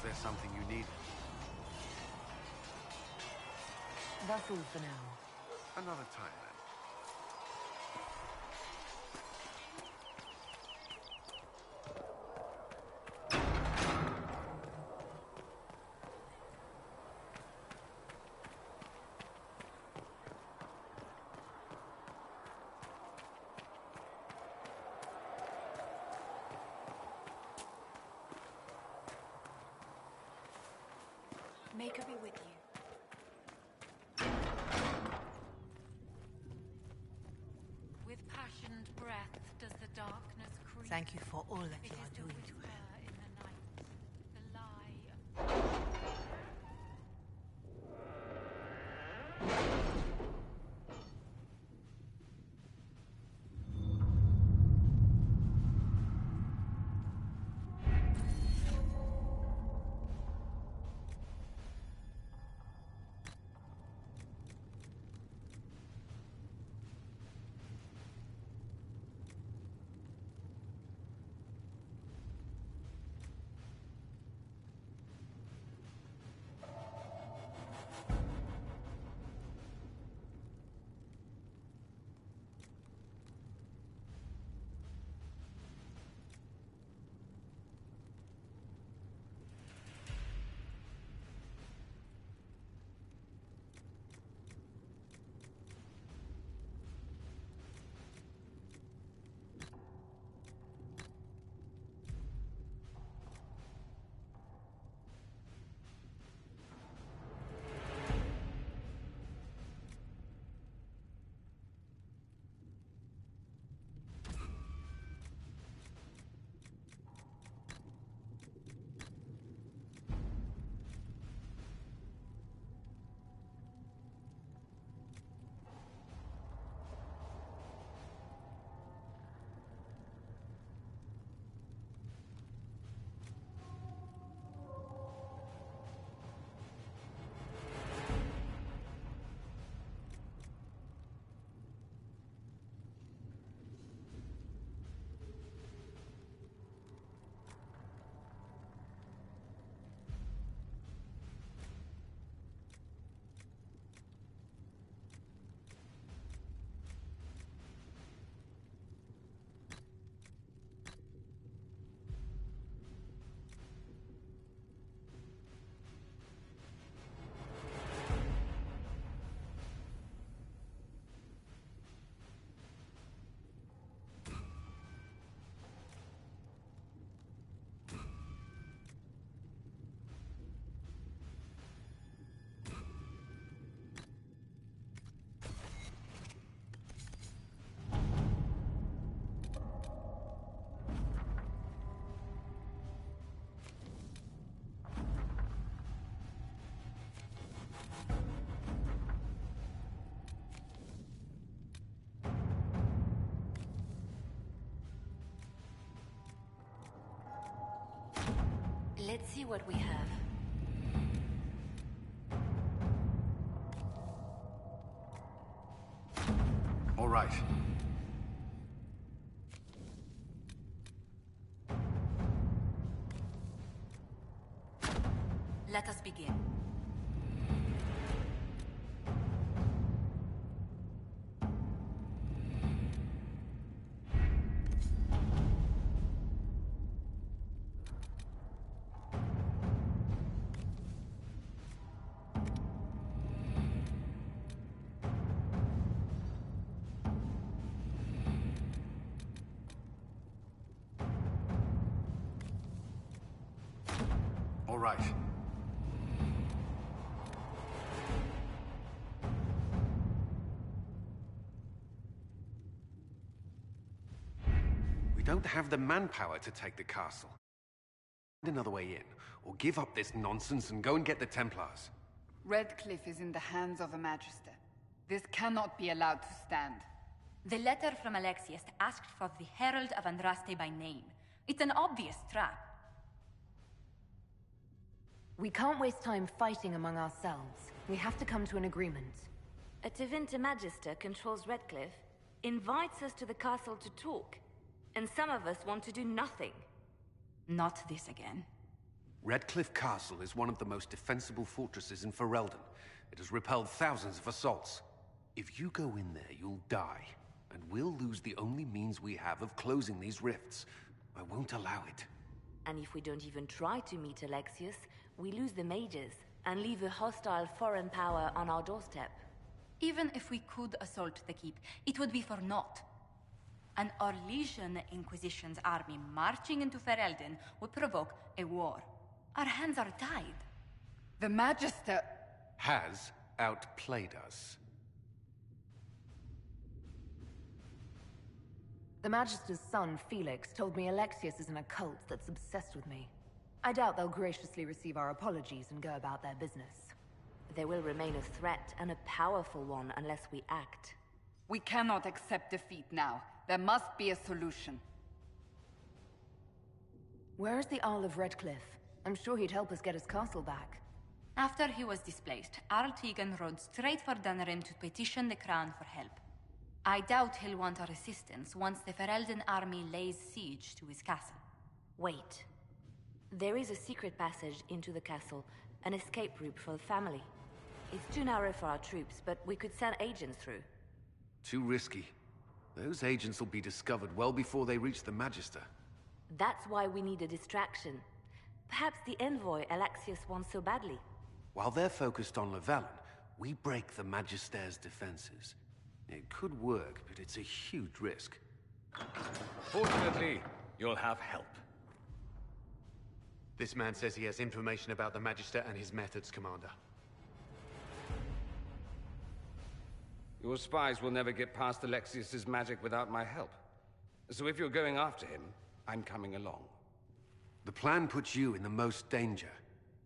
there something you need? That's all for now. Another time, then. May God be with you. With passionate breath does the darkness creep. Thank you for all that It you is are the doing. whisper in the night, the lie of... Let's see what we have. All right. Let us begin. All right. We don't have the manpower to take the castle. Find another way in, or give up this nonsense and go and get the Templars. Redcliffe is in the hands of a Magister. This cannot be allowed to stand. The letter from Alexius asked for the Herald of Andraste by name. It's an obvious trap. We can't waste time fighting among ourselves. We have to come to an agreement. A Tevinter Magister controls Redcliffe, invites us to the castle to talk, and some of us want to do nothing. Not this again. Redcliffe Castle is one of the most defensible fortresses in Ferelden. It has repelled thousands of assaults. If you go in there, you'll die. And we'll lose the only means we have of closing these rifts. I won't allow it. And if we don't even try to meet Alexius, we lose the mages and leave a hostile foreign power on our doorstep. Even if we could assault the keep, it would be for naught. An Orlesian Inquisition's army marching into Ferelden would provoke a war. Our hands are tied. The Magister... has outplayed us. The Magister's son, Felix, told me Alexius is in a cult that's obsessed with me. I doubt they'll graciously receive our apologies and go about their business. They will remain a threat, and a powerful one, unless we act. We cannot accept defeat now. There must be a solution. Where is the Earl of Redcliffe? I'm sure he'd help us get his castle back. After he was displaced, Arl Tegan rode straight for Dunrim to petition the Crown for help. I doubt he'll want our assistance once the Ferelden army lays siege to his castle. Wait. There is a secret passage into the castle, an escape route for the family. It's too narrow for our troops, but we could send agents through. Too risky. Those agents will be discovered well before they reach the Magister. That's why we need a distraction. Perhaps the envoy Alexius wants so badly. While they're focused on Llewellyn, we break the Magister's defenses. It could work, but it's a huge risk. Fortunately, you'll have help. This man says he has information about the Magister and his methods, Commander. Your spies will never get past Alexius's magic without my help. So if you're going after him, I'm coming along. The plan puts you in the most danger.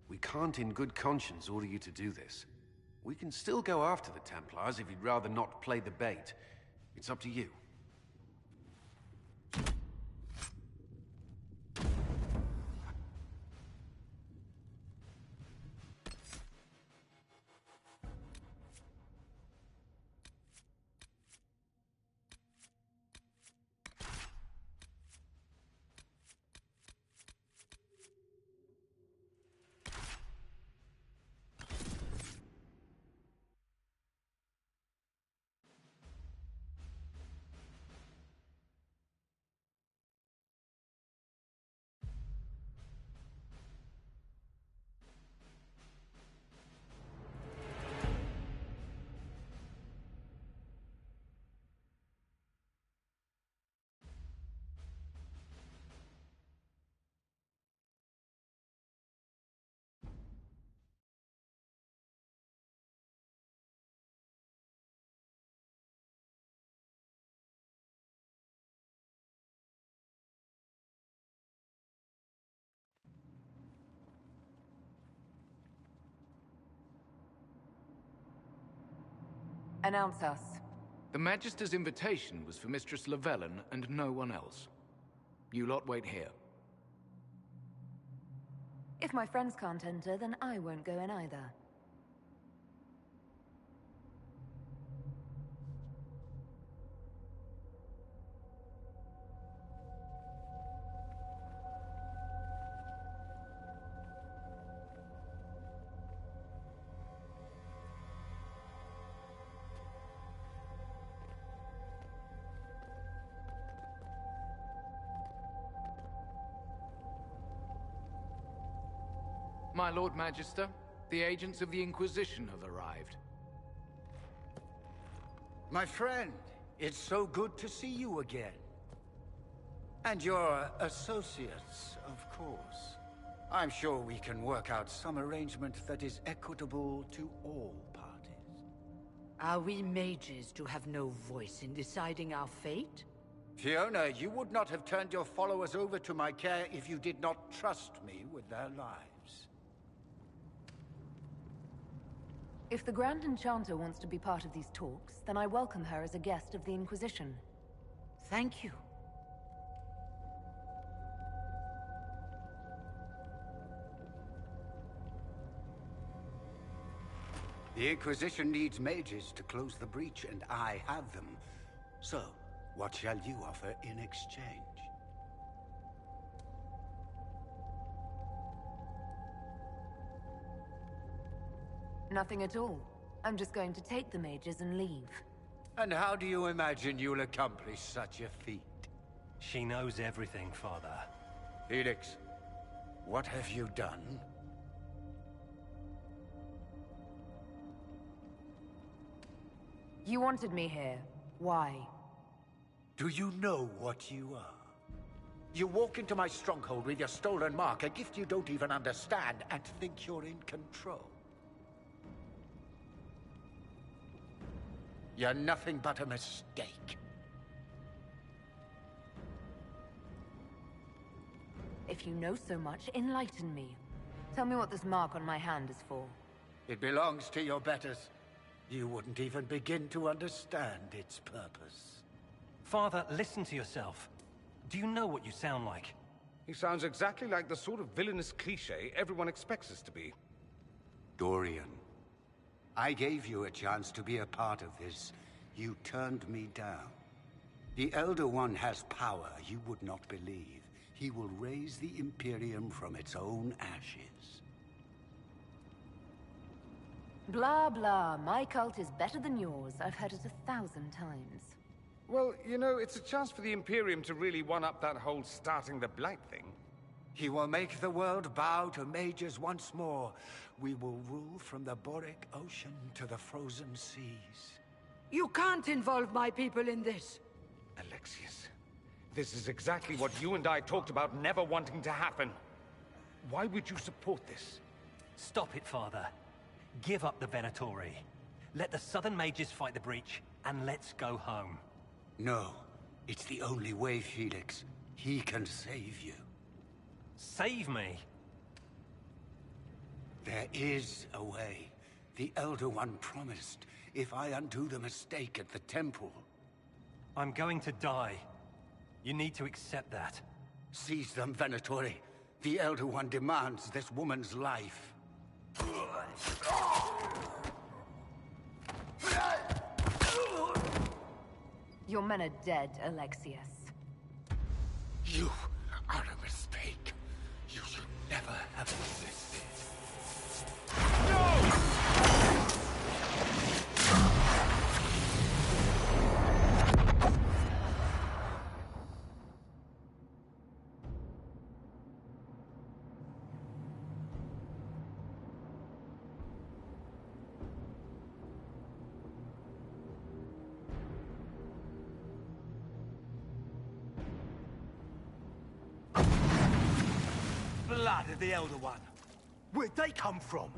We can't in good conscience order you to do this. We can still go after the Templars if you'd rather not play the bait. It's up to you. Announce us. The Magister's invitation was for Mistress Llewellyn and no one else. You lot wait here. If my friends can't enter, then I won't go in either. My Lord Magister, the agents of the Inquisition have arrived. My friend, it's so good to see you again. And your associates, of course. I'm sure we can work out some arrangement that is equitable to all parties. Are we mages to have no voice in deciding our fate? Fiona, you would not have turned your followers over to my care if you did not trust me with their lives. If the Grand Enchanter wants to be part of these talks, then I welcome her as a guest of the Inquisition. Thank you. The Inquisition needs mages to close the breach, and I have them. So, what shall you offer in exchange? Nothing at all. I'm just going to take the mages and leave. And how do you imagine you'll accomplish such a feat? She knows everything, Father. Felix, what have you done? You wanted me here. Why? Do you know what you are? You walk into my stronghold with your stolen mark, a gift you don't even understand, and think you're in control. You're nothing but a mistake. If you know so much, enlighten me. Tell me what this mark on my hand is for. It belongs to your betters. You wouldn't even begin to understand its purpose. Father, listen to yourself. Do you know what you sound like? He sounds exactly like the sort of villainous cliché everyone expects us to be. Dorian, I gave you a chance to be a part of this. You turned me down. The Elder One has power you would not believe. He will raise the Imperium from its own ashes. Blah, blah. My cult is better than yours. I've heard it 1,000 times. Well, you know, it's a chance for the Imperium to really one-up that whole starting the Blight thing. He will make the world bow to mages once more. We will rule from the Boric Ocean to the frozen seas. You can't involve my people in this. Alexius, this is exactly what you and I talked about never wanting to happen. Why would you support this? Stop it, Father. Give up the Venatori. Let the Southern Mages fight the breach, and let's go home. No, it's the only way, Felix. He can save you. Save me? There is a way. The Elder One promised, if I undo the mistake at the temple. I'm going to die. You need to accept that. Seize them, Venatori. The Elder One demands this woman's life. Your men are dead, Alexius. You are a mistake. You should never have existed. Blood of the Elder One. Where'd they come from?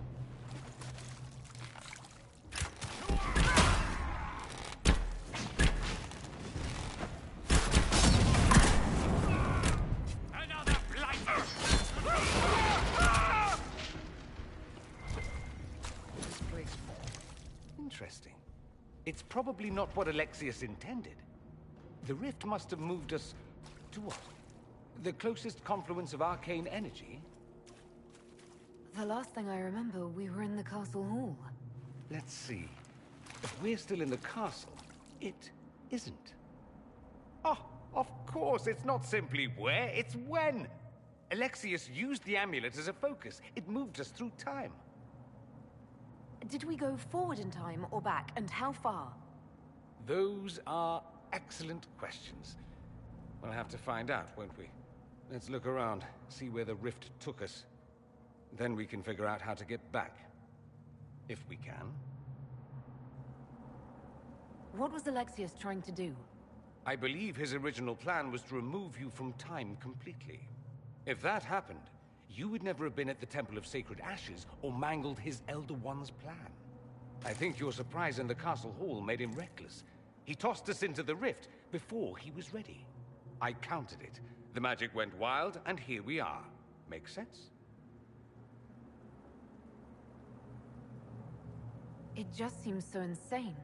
Another blighter! This place. Interesting. It's probably not what Alexius intended. The rift must have moved us to what? The closest confluence of arcane energy? The last thing I remember, we were in the castle hall. Let's see. If we're still in the castle, it isn't. Oh, of course, it's not simply where, it's when. Alexius used the amulet as a focus. It moved us through time. Did we go forward in time or back, and how far? Those are excellent questions. We'll have to find out, won't we? Let's look around, see where the rift took us. Then we can figure out how to get back. If we can. What was Alexius trying to do? I believe his original plan was to remove you from time completely. If that happened, you would never have been at the Temple of Sacred Ashes or mangled his Elder One's plan. I think your surprise in the castle hall made him reckless. He tossed us into the rift before he was ready. I counted it. The magic went wild, and here we are. Make sense? It just seems so insane.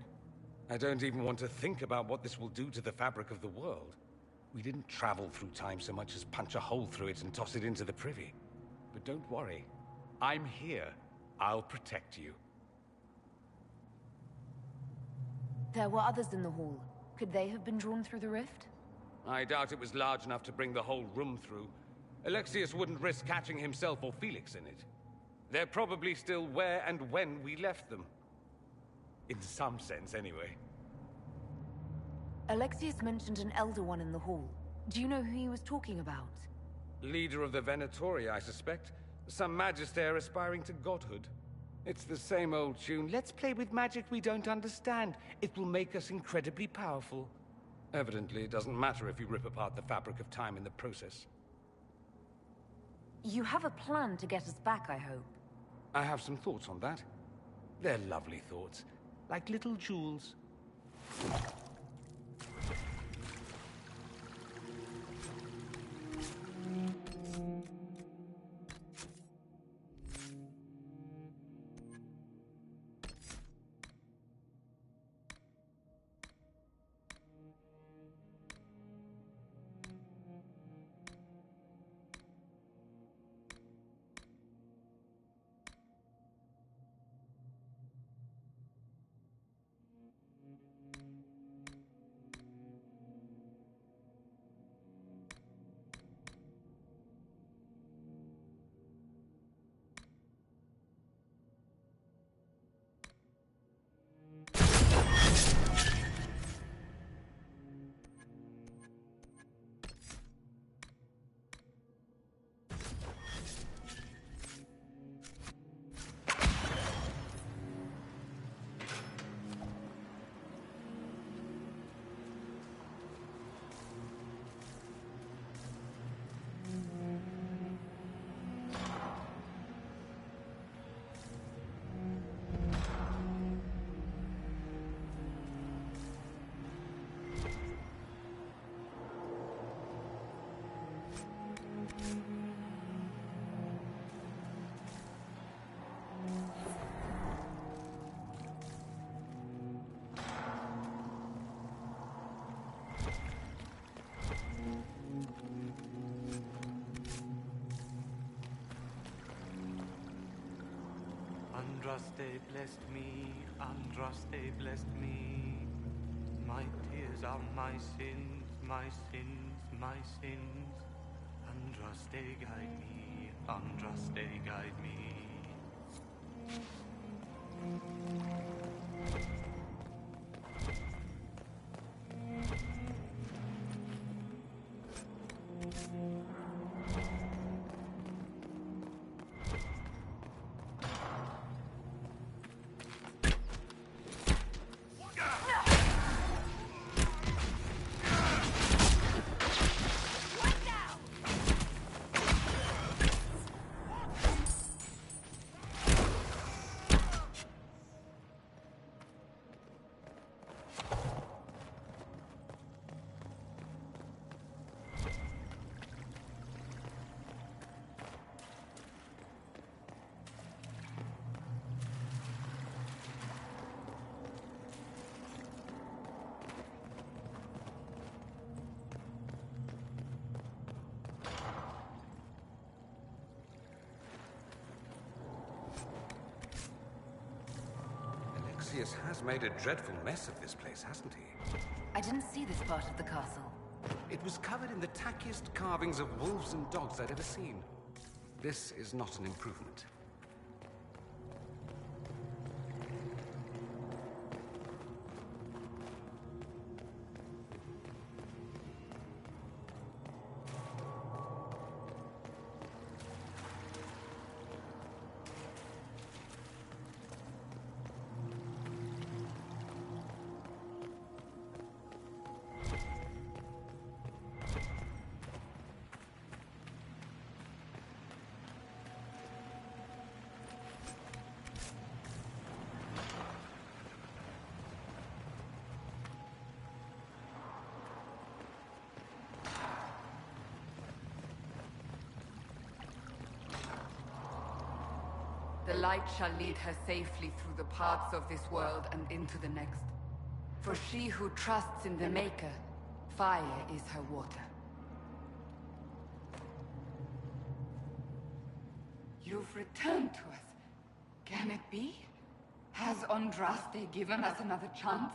I don't even want to think about what this will do to the fabric of the world. We didn't travel through time so much as punch a hole through it and toss it into the privy. But don't worry. I'm here. I'll protect you. There were others in the hall. Could they have been drawn through the rift? I doubt it was large enough to bring the whole room through. Alexius wouldn't risk catching himself or Felix in it. They're probably still where and when we left them. In some sense, anyway. Alexius mentioned an Elder One in the hall. Do you know who he was talking about? Leader of the Venatori, I suspect. Some magister aspiring to godhood. It's the same old tune. Let's play with magic we don't understand. It will make us incredibly powerful. Evidently, it doesn't matter if you rip apart the fabric of time in the process. You have a plan to get us back, I hope. I have some thoughts on that. They're lovely thoughts, like little jewels. Andraste blessed me, Andraste blessed me. My tears are my sins, my sins, my sins. Andraste guide me, Andraste guide me. Alexius has made a dreadful mess of this place, hasn't he? I didn't see this part of the castle. It was covered in the tackiest carvings of wolves and dogs I'd ever seen. This is not an improvement. The light shall lead her safely through the paths of this world and into the next. For she who trusts in the Maker, fire is her water. You've returned to us. Can it be? Has Andraste given us another chance?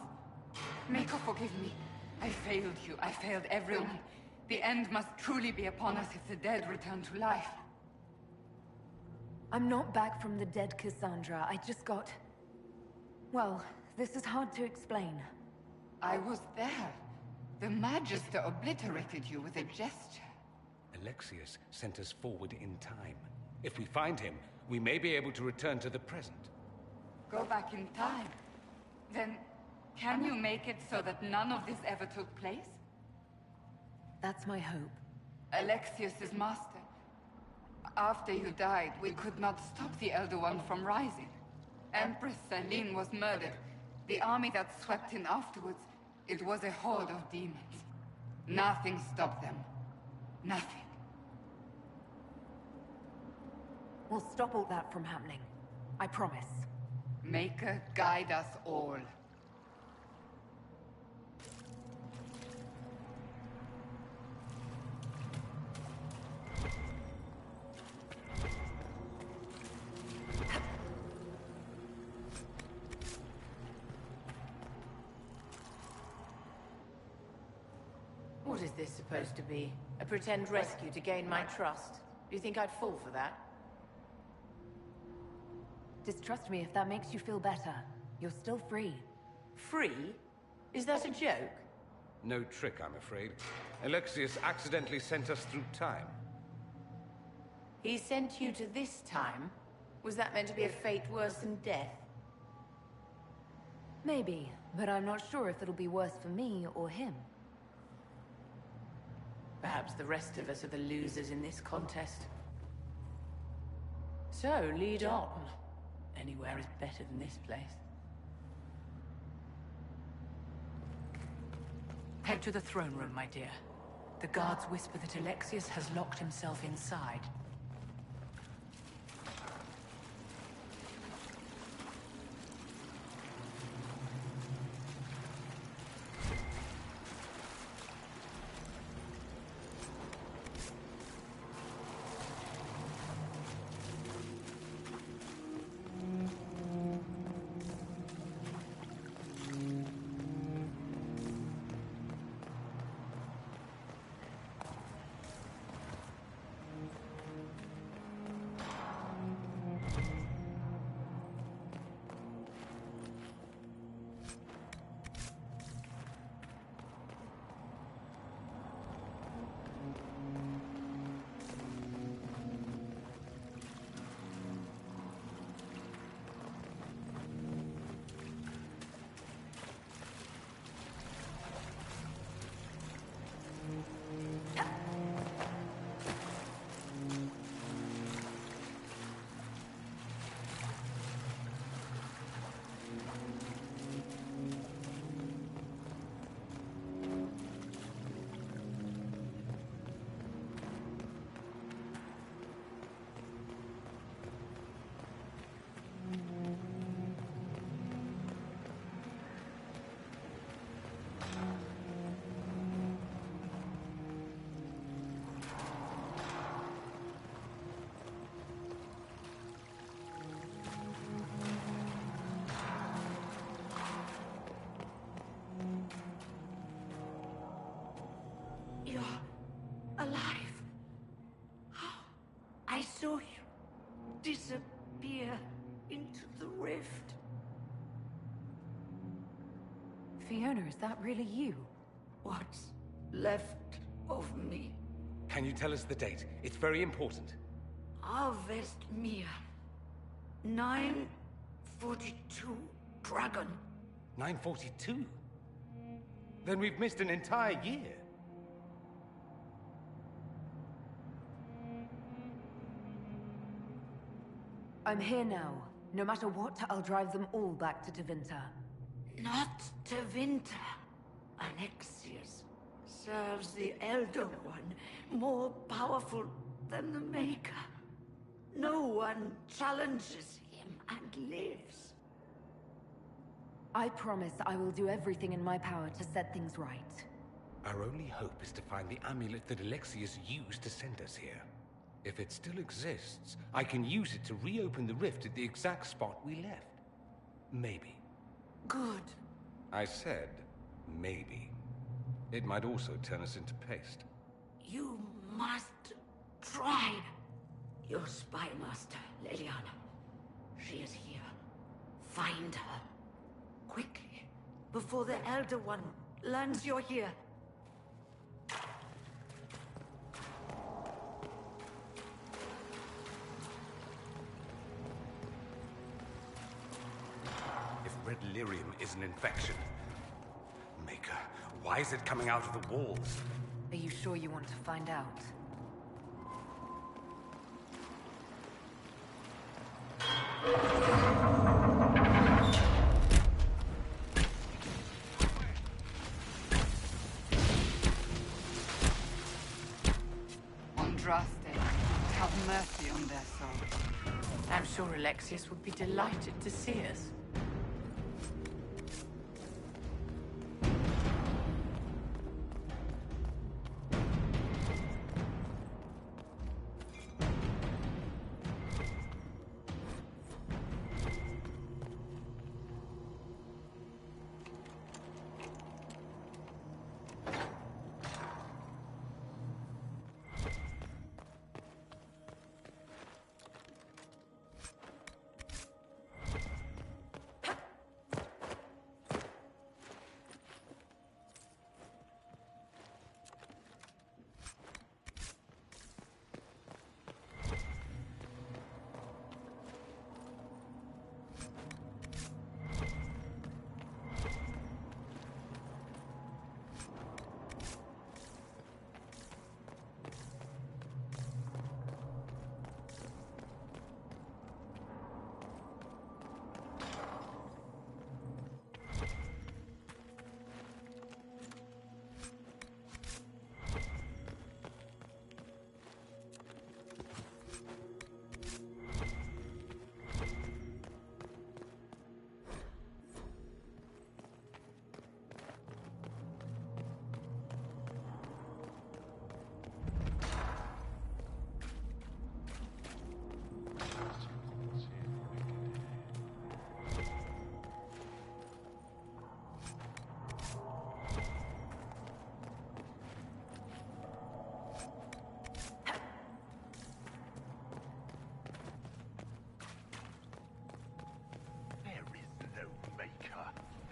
Maker, forgive me. I failed you. I failed everyone. The end must truly be upon us if the dead return to life. I'm not back from the dead Cassandra. I just got... Well, this is hard to explain. I was there. The Magister obliterated you with a gesture. Alexius sent us forward in time. If we find him, we may be able to return to the present. Go back in time? Then, can you make it so that none of this ever took place? That's my hope. Alexius is master. After you died, we could not stop the Elder One from rising. Empress Celine was murdered. The army that swept in afterwards, it was a horde of demons. Nothing stopped them. Nothing. We'll stop all that from happening. I promise. Maker, guide us all. What is this supposed to be? A pretend rescue to gain my trust? Do you think I'd fall for that? Distrust me if that makes you feel better. You're still free. Free? Is that a joke? No trick, I'm afraid. Alexius accidentally sent us through time. He sent you to this time? Was that meant to be a fate worse than death? Maybe, but I'm not sure if it'll be worse for me or him. Perhaps the rest of us are the losers in this contest. So, lead on. Anywhere is better than this place. Head to the throne room, my dear. The guards whisper that Alexius has locked himself inside. I saw you disappear into the rift. Fiona, is that really you? What's left of me? Can you tell us the date? It's very important. Harvest Mia. 942 Dragon. 942? Then we've missed an entire year. I'm here now. No matter what, I'll drive them all back to Tevinter. Not Tevinter. Alexius serves the Elder One, more powerful than the Maker. No one challenges him and lives. I promise I will do everything in my power to set things right. Our only hope is to find the amulet that Alexius used to send us here. If it still exists, I can use it to reopen the rift at the exact spot we left. Maybe. Good. I said, maybe. It might also turn us into paste. You must try. Your spy master, Leliana. She is here. Find her. Quickly. Before the Elder One learns you're here. If red lyrium is an infection... Maker, why is it coming out of the walls? Are you sure you want to find out? Andraste, have mercy on their souls. I'm sure Alexius would be delighted to see us.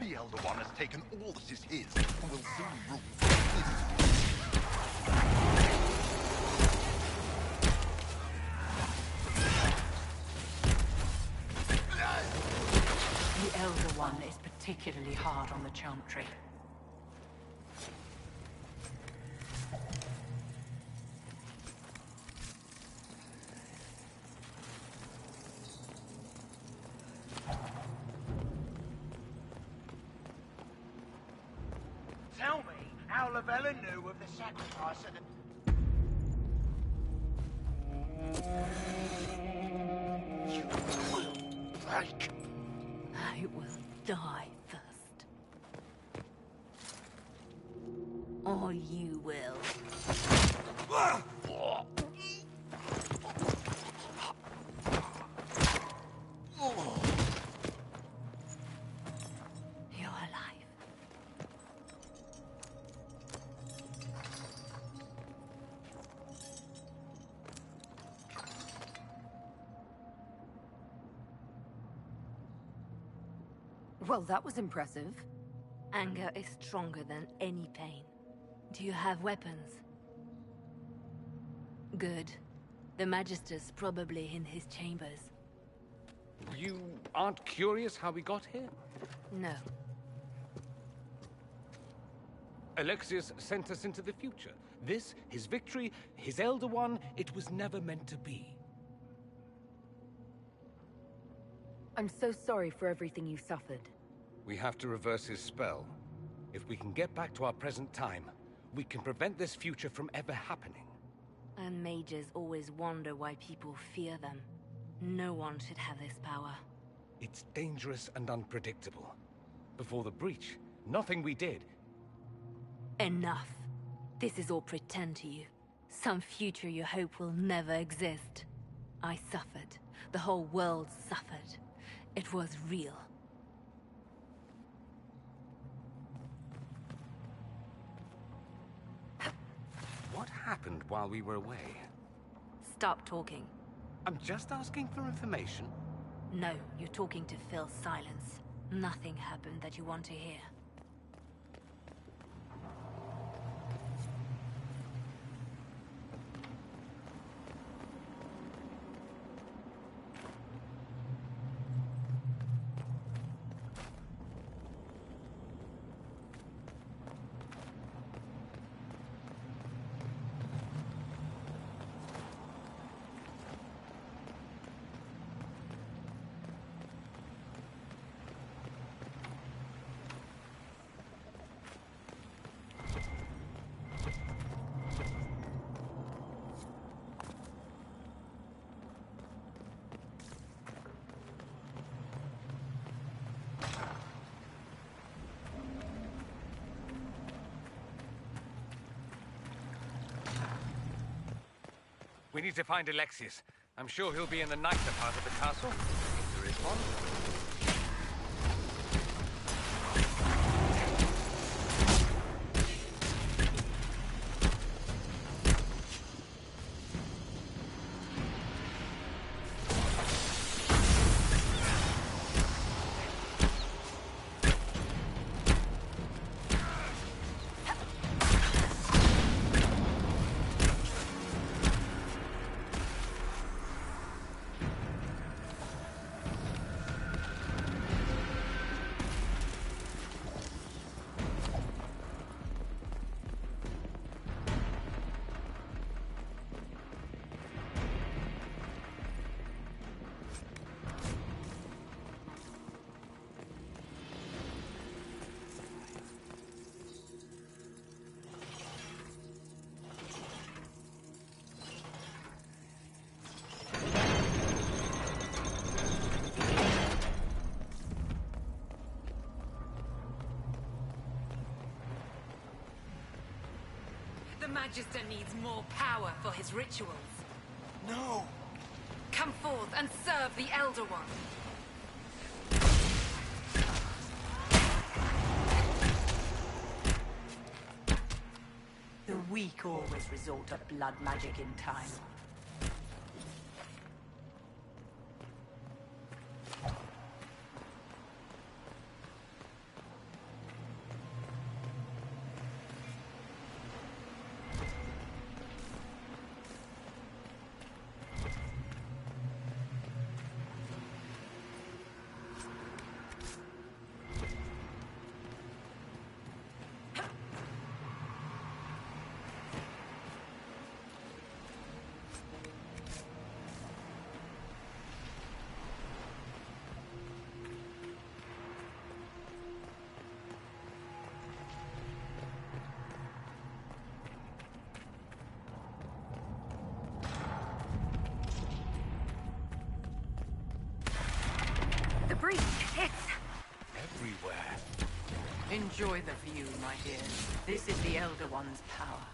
The Elder One has taken all that is his, and will soon rule from this. The Elder One is particularly hard on the Chantry. Tell me how Lavella knew of the sacrifice of the... You will break. I will die first. Or you will. You're alive. Well, that was impressive. Anger is stronger than any pain. Do you have weapons? Good. The Magister's probably in his chambers. You aren't curious how we got here? No. Alexius sent us into the future. This, his victory, his Elder One, it was never meant to be. I'm so sorry for everything you suffered. We have to reverse his spell. If we can get back to our present time, we can prevent this future from ever happening. And mages always wonder why people fear them. No one should have this power. It's dangerous and unpredictable. Before the breach, nothing we did. Enough. This is all pretend to you. Some future you hope will never exist. I suffered. The whole world suffered. It was real. What happened while we were away? Stop talking. I'm just asking for information. No, you're talking to Phil Silence. Nothing happened that you want to hear. We need to find Alexius. I'm sure he'll be in the nicer part of the castle, if there is one. The Magister needs more power for his rituals. No! Come forth and serve the Elder One. The weak always resort to blood magic in time. The breach, it's... everywhere. Enjoy the view, my dears. This is the Elder One's power.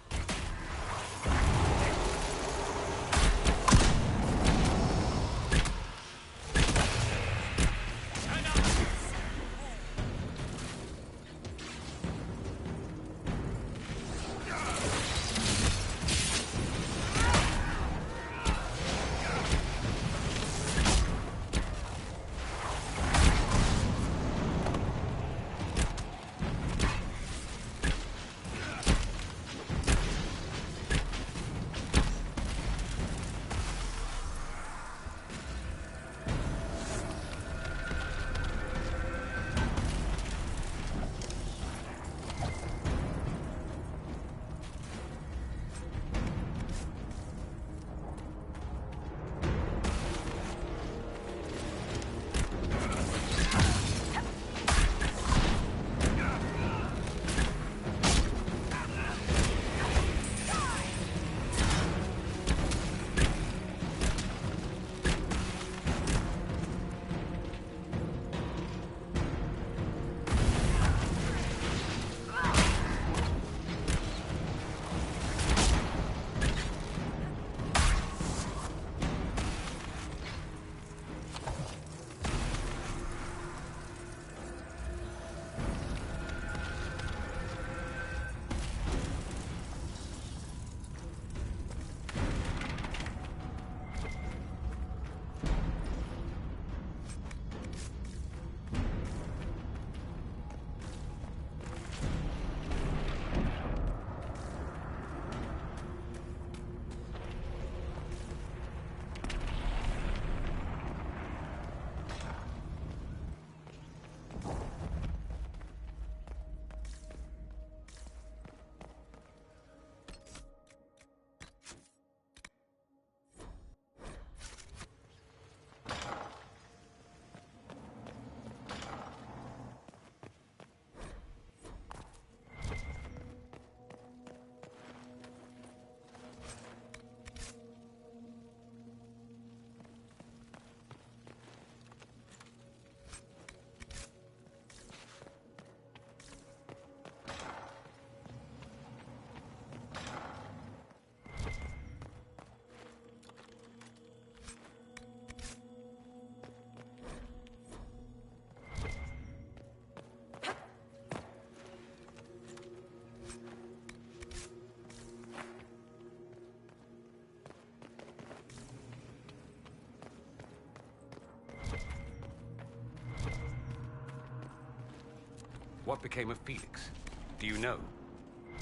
What became of Felix? Do you know?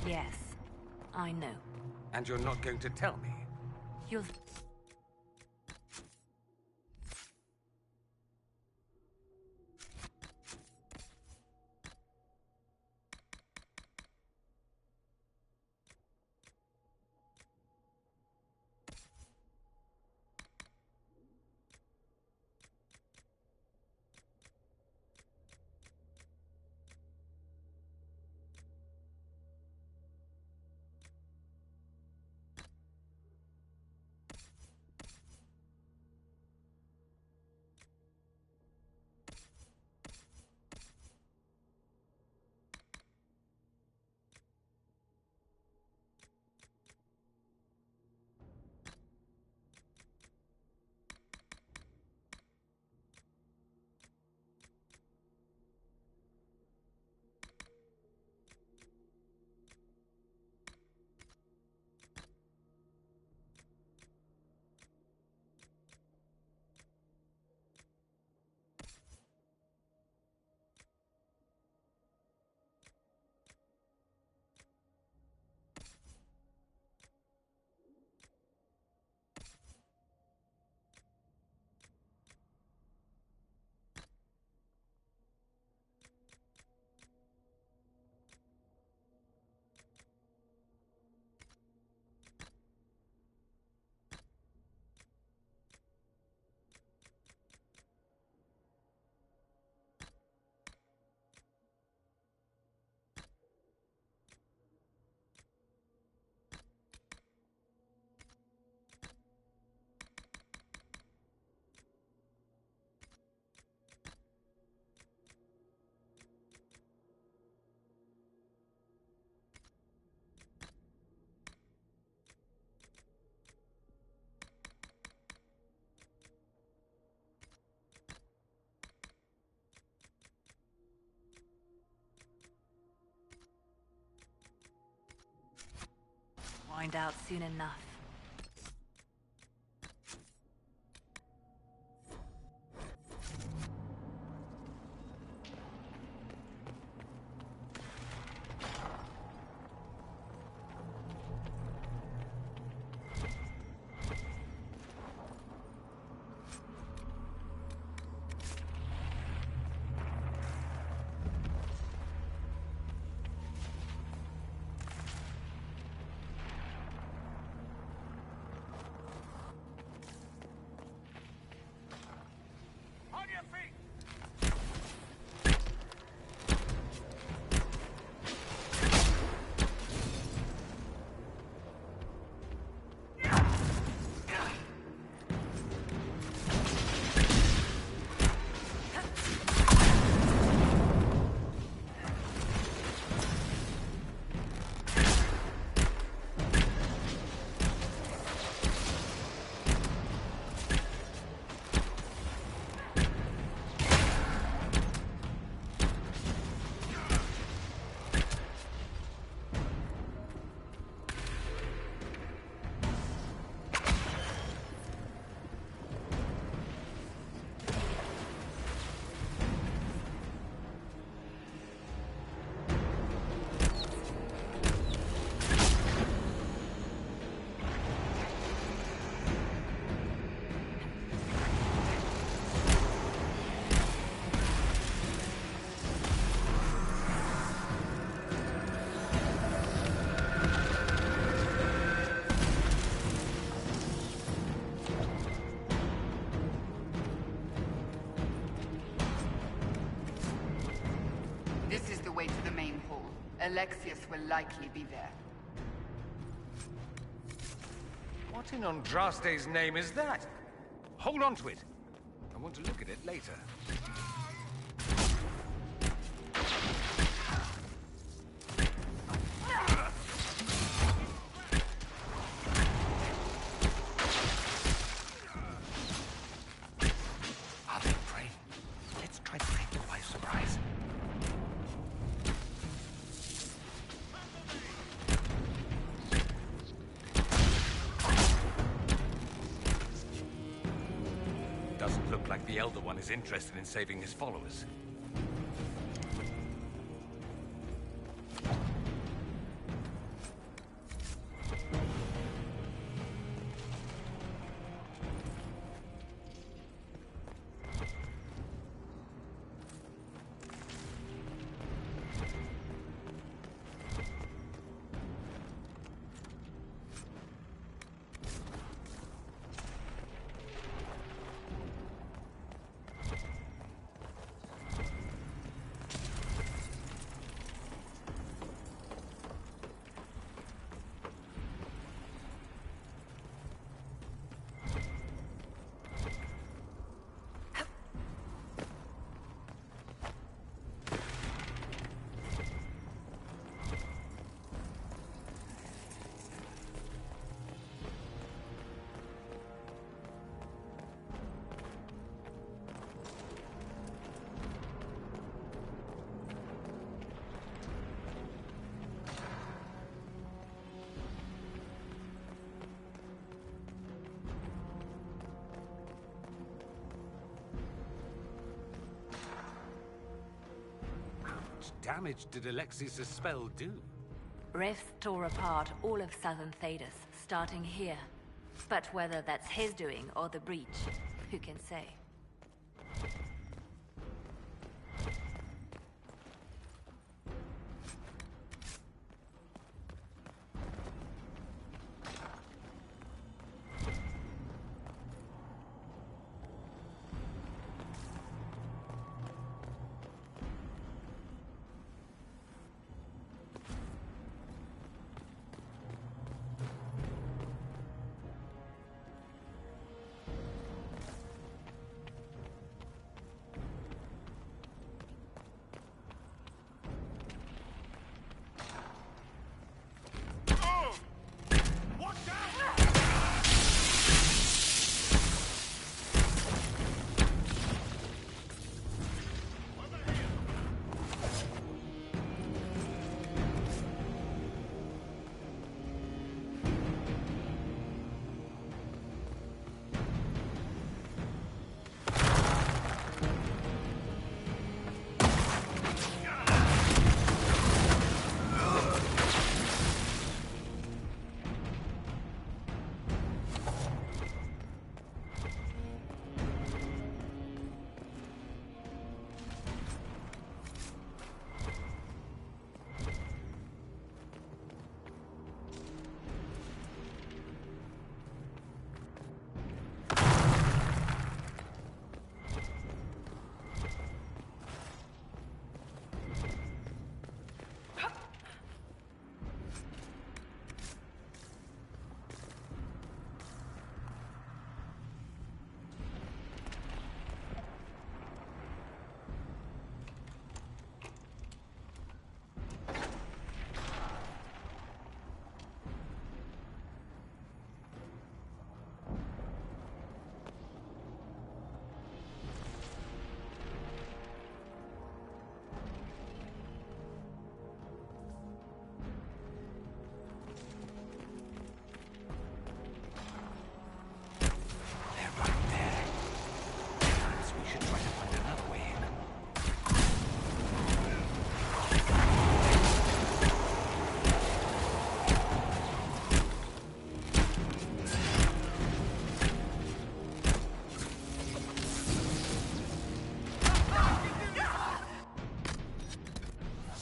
Yes, I know. And you're not going to tell me? You'll... Find out soon enough. Alexius will likely be there. What in Andraste's name is that? Hold on to it. I want to look at it later. Are they prey? Let's try to take them by surprise. Doesn't look like the Elder One is interested in saving his followers. damage did Alexius' spell do? Rifts tore apart all of southern Thedas, starting here. But whether that's his doing or the breach, who can say?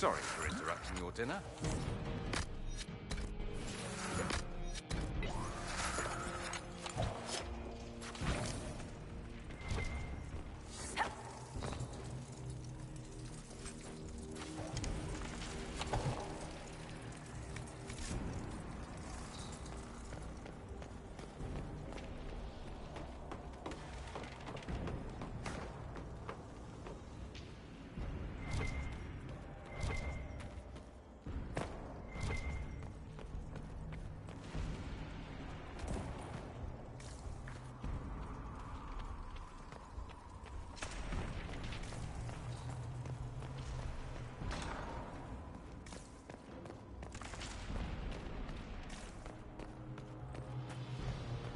Sorry for interrupting your dinner.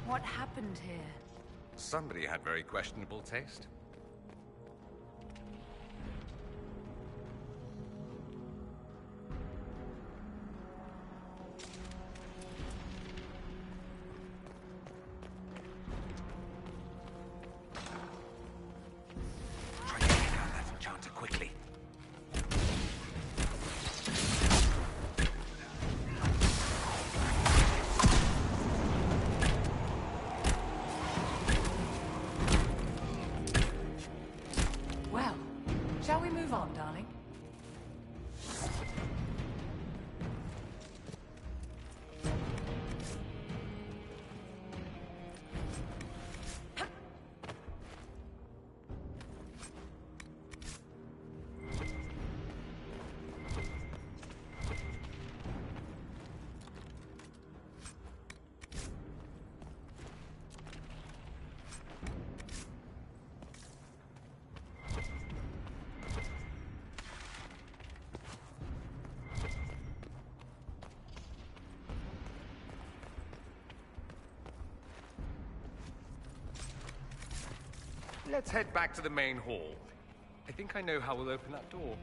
What happened here? Somebody had very questionable taste. Try to take out that enchanter quickly. Shall we move on, darling? Let's head back to the main hall. I think I know how we'll open that door.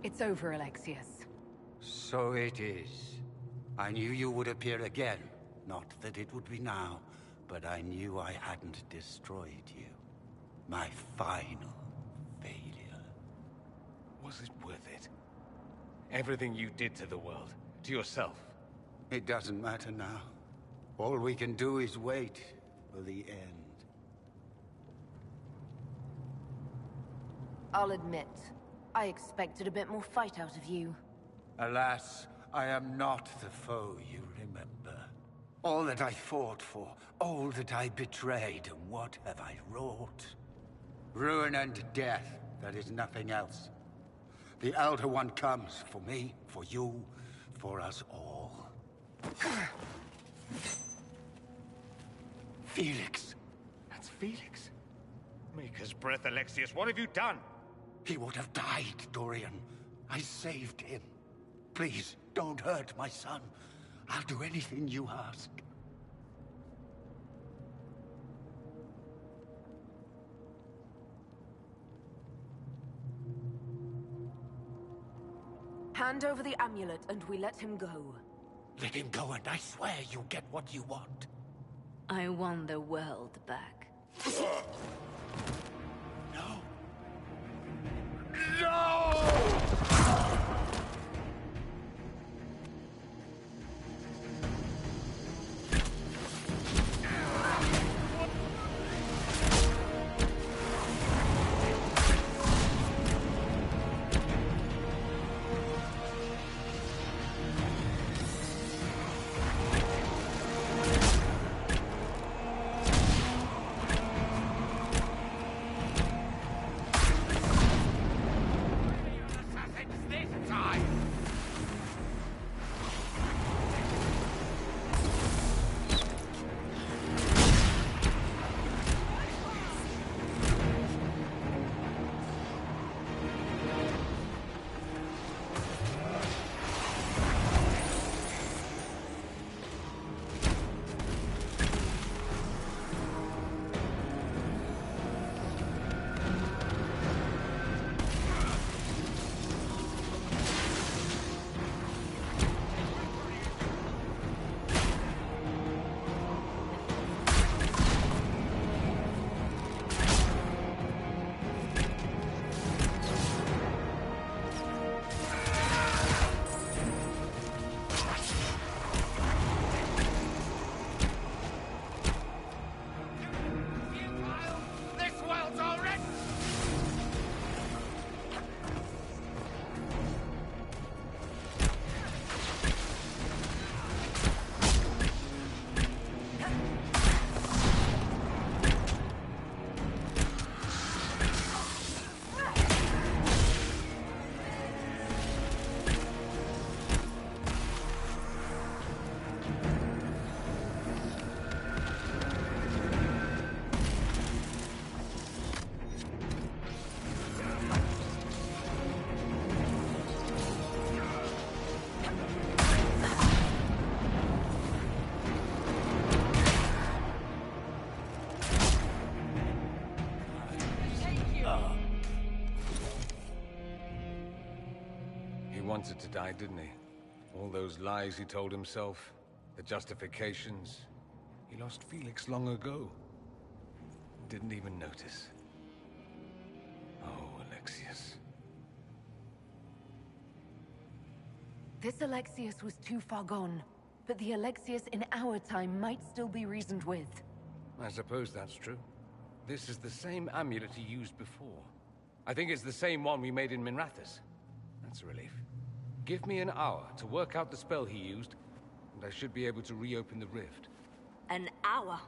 It's over, Alexius. So it is. I knew you would appear again. Not that it would be now, but I knew I hadn't destroyed you. My final failure. Was it worth it? Everything you did to the world, to yourself. It doesn't matter now. All we can do is wait for the end. I'll admit, I expected a bit more fight out of you. Alas, I am not the foe you remember. All that I fought for, all that I betrayed, and what have I wrought? Ruin and death, that is nothing else. The Elder One comes for me, for you, for us all. Felix. That's Felix. Maker's breath, Alexius, what have you done? He would have died, Dorian. I saved him. Please, don't hurt my son. I'll do anything you ask. Hand over the amulet and we let him go. Let him go and I swear you'll get what you want. I want the world back. No! Wanted to die, didn't he? All those lies he told himself, the justifications. He lost Felix long ago. Didn't even notice. Oh, Alexius. This Alexius was too far gone, but the Alexius in our time might still be reasoned with. I suppose that's true. This is the same amulet he used before. I think it's the same one we made in Minrathous. That's a relief. Give me an hour to work out the spell he used, and I should be able to reopen the rift. An hour?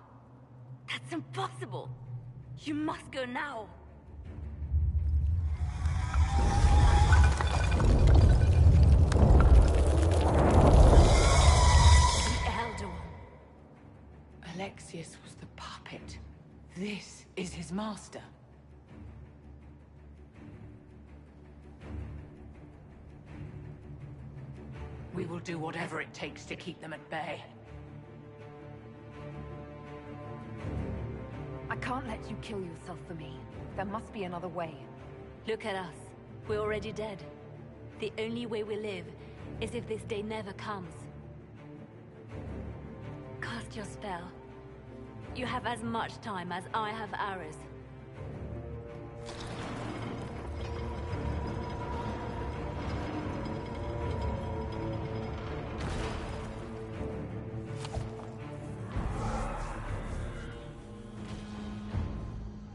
That's impossible! You must go now! The Elder One. Alexius was the puppet. This is his master. We will do whatever it takes to keep them at bay. I can't let you kill yourself for me. There must be another way. Look at us. We're already dead. The only way we live is if this day never comes. Cast your spell. You have as much time as I have arrows.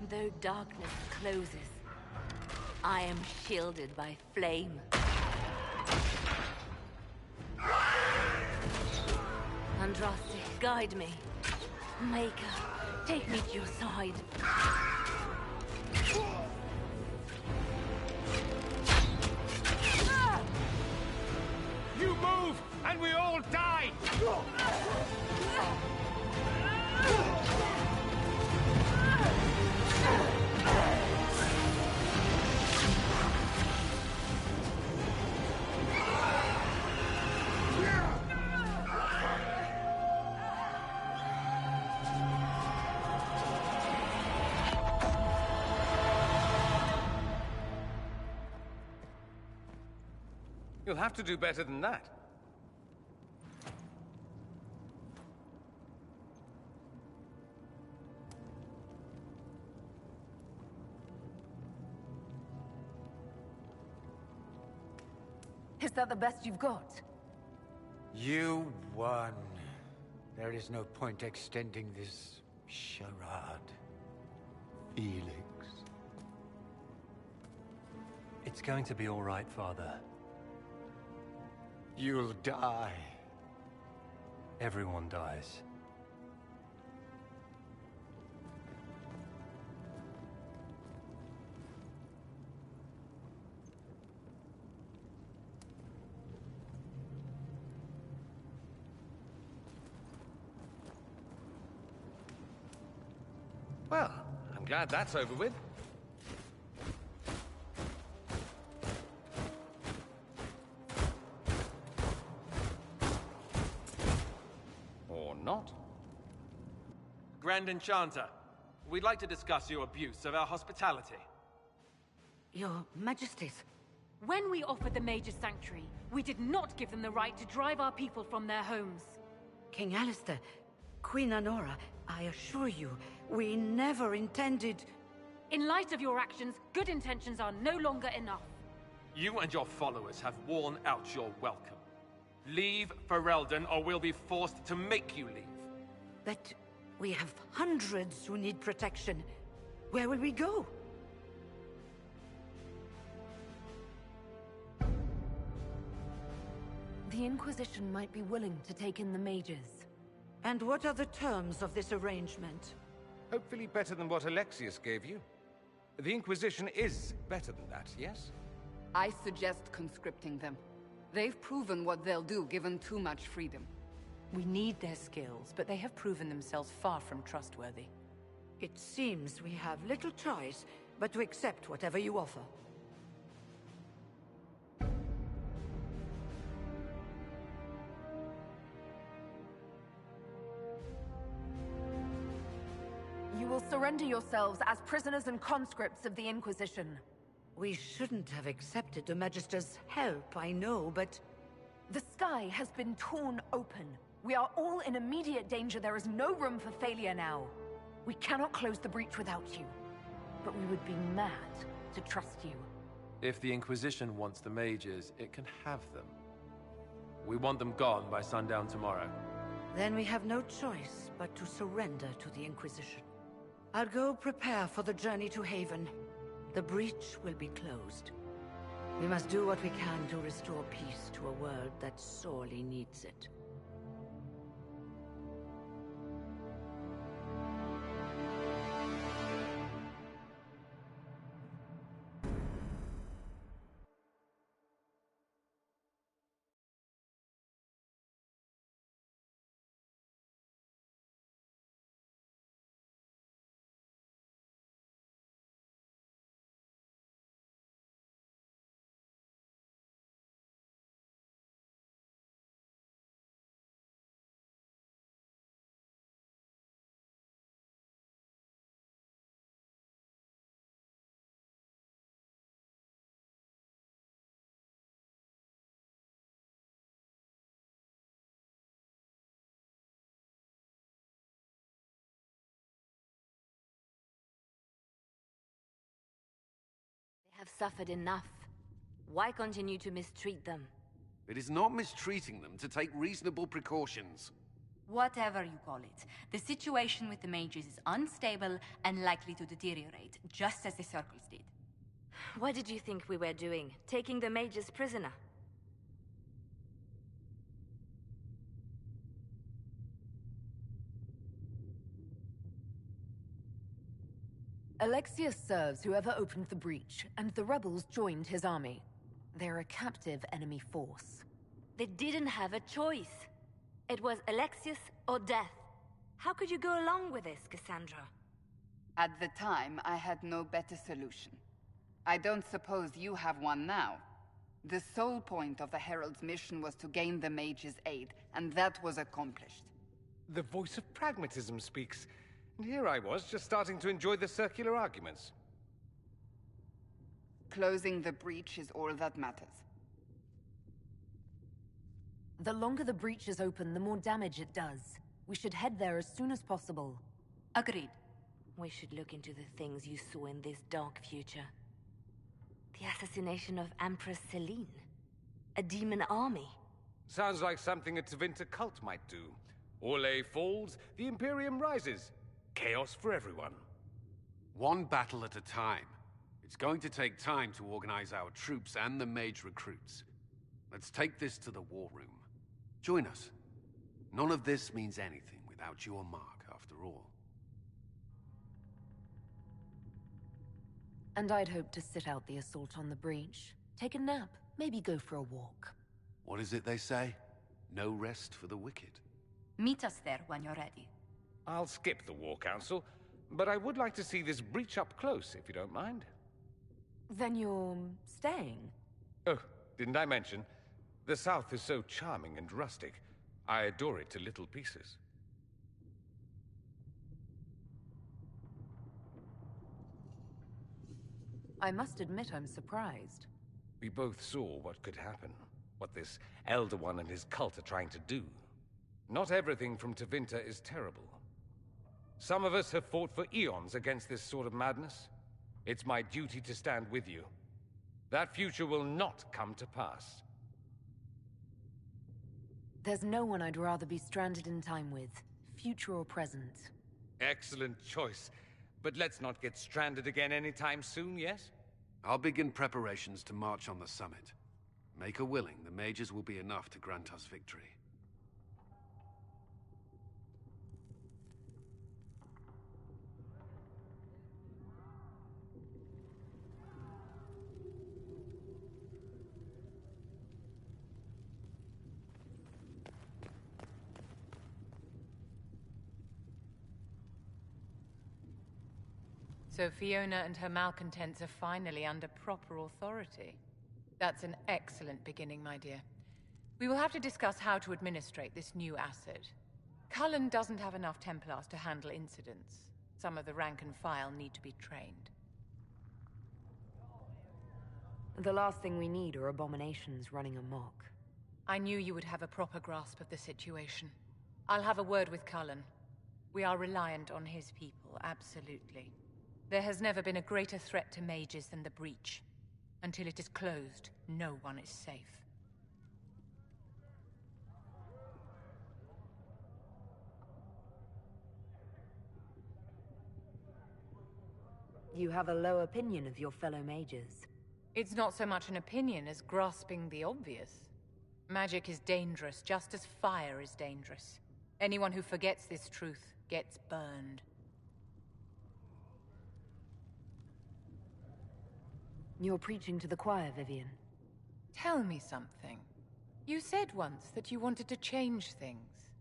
Though darkness closes, I am shielded by flame. Andraste, guide me. Maker, take me to your side. You move, and we all die! You'll have to do better than that. Is that the best you've got? You won. There is no point extending this charade. Felix. It's going to be all right, Father. You'll die. Everyone dies. Well, I'm glad that's over with. Or not. Grand Enchanter, we'd like to discuss your abuse of our hospitality. Your Majesties. When we offered the Mage's Sanctuary, we did not give them the right to drive our people from their homes. King Alistair, Queen Anora, I assure you, we never intended... In light of your actions, good intentions are no longer enough. You and your followers have worn out your welcome. Leave Ferelden, or we'll be forced to make you leave. But we have hundreds who need protection. Where will we go? The Inquisition might be willing to take in the mages. And what are the terms of this arrangement? Hopefully better than what Alexius gave you. The Inquisition is better than that, yes? I suggest conscripting them. They've proven what they'll do given too much freedom. We need their skills, but they have proven themselves far from trustworthy. It seems we have little choice but to accept whatever you offer. You will surrender yourselves as prisoners and conscripts of the Inquisition. We shouldn't have accepted the Magister's help, I know, but... The sky has been torn open. We are all in immediate danger. There is no room for failure now. We cannot close the breach without you. But we would be mad to trust you. If the Inquisition wants the mages, it can have them. We want them gone by sundown tomorrow. Then we have no choice but to surrender to the Inquisition. I'll go prepare for the journey to Haven. The breach will be closed. We must do what we can to restore peace to a world that sorely needs it. have suffered enough. Why continue to mistreat them? It is not mistreating them to take reasonable precautions. Whatever you call it, the situation with the mages is unstable and likely to deteriorate, just as the circles did. What did you think we were doing? Taking the mages prisoner? Alexius serves whoever opened the breach, and the rebels joined his army. They're a captive enemy force. They didn't have a choice. It was Alexius or death. How could you go along with this, Cassandra? At the time, I had no better solution. I don't suppose you have one now. The sole point of the Herald's mission was to gain the mage's aid, and that was accomplished. The voice of pragmatism speaks. And here I was, just starting to enjoy the circular arguments. Closing the breach is all that matters. The longer the breach is open, the more damage it does. We should head there as soon as possible. Agreed. We should look into the things you saw in this dark future. The assassination of Empress Celine. A demon army. Sounds like something a Tevinter cult might do. Orlais falls, the Imperium rises. Chaos for everyone. One battle at a time. It's going to take time to organize our troops and the mage recruits. Let's take this to the war room. Join us. None of this means anything without your mark, after all. And I'd hoped to sit out the assault on the breach. Take a nap, maybe go for a walk. What is it they say? No rest for the wicked. Meet us there when you're ready. I'll skip the War Council, but I would like to see this breach up close, if you don't mind. Then you're staying? Oh, didn't I mention? The South is so charming and rustic. I adore it to little pieces. I must admit I'm surprised. We both saw what could happen, what this Elder One and his cult are trying to do. Not everything from Tevinter is terrible. Some of us have fought for eons against this sort of madness. It's my duty to stand with you. That future will not come to pass. There's no one I'd rather be stranded in time with, future or present. Excellent choice. But let's not get stranded again anytime soon, yes? I'll begin preparations to march on the summit. Make a willing, the mages will be enough to grant us victory. So Fiona and her malcontents are finally under proper authority. That's an excellent beginning, my dear. We will have to discuss how to administrate this new asset. Cullen doesn't have enough Templars to handle incidents. Some of the rank and file need to be trained. The last thing we need are abominations running amok. I knew you would have a proper grasp of the situation. I'll have a word with Cullen. We are reliant on his people, absolutely. There has never been a greater threat to mages than the breach. Until it is closed, no one is safe. You have a low opinion of your fellow mages. It's not so much an opinion as grasping the obvious. Magic is dangerous, just as fire is dangerous. Anyone who forgets this truth gets burned. You're preaching to the choir, Vivian. Tell me something. You said once that you wanted to change things.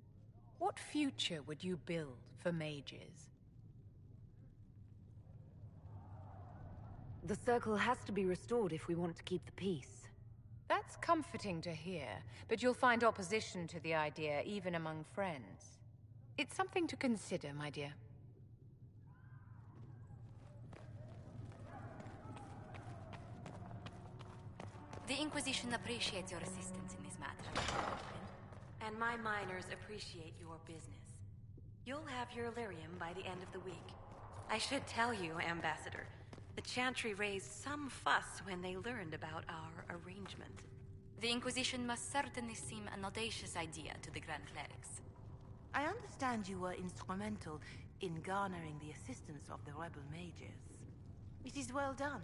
What future would you build for mages? The Circle has to be restored if we want to keep the peace. That's comforting to hear, but you'll find opposition to the idea even among friends. It's something to consider, my dear. The Inquisition appreciates your assistance in this matter. And my miners appreciate your business. You'll have your lyrium by the end of the week. I should tell you, Ambassador, The Chantry raised some fuss when they learned about our arrangement. The Inquisition must certainly seem an audacious idea to the Grand Clerics. I understand you were instrumental in garnering the assistance of the rebel mages. It is well done.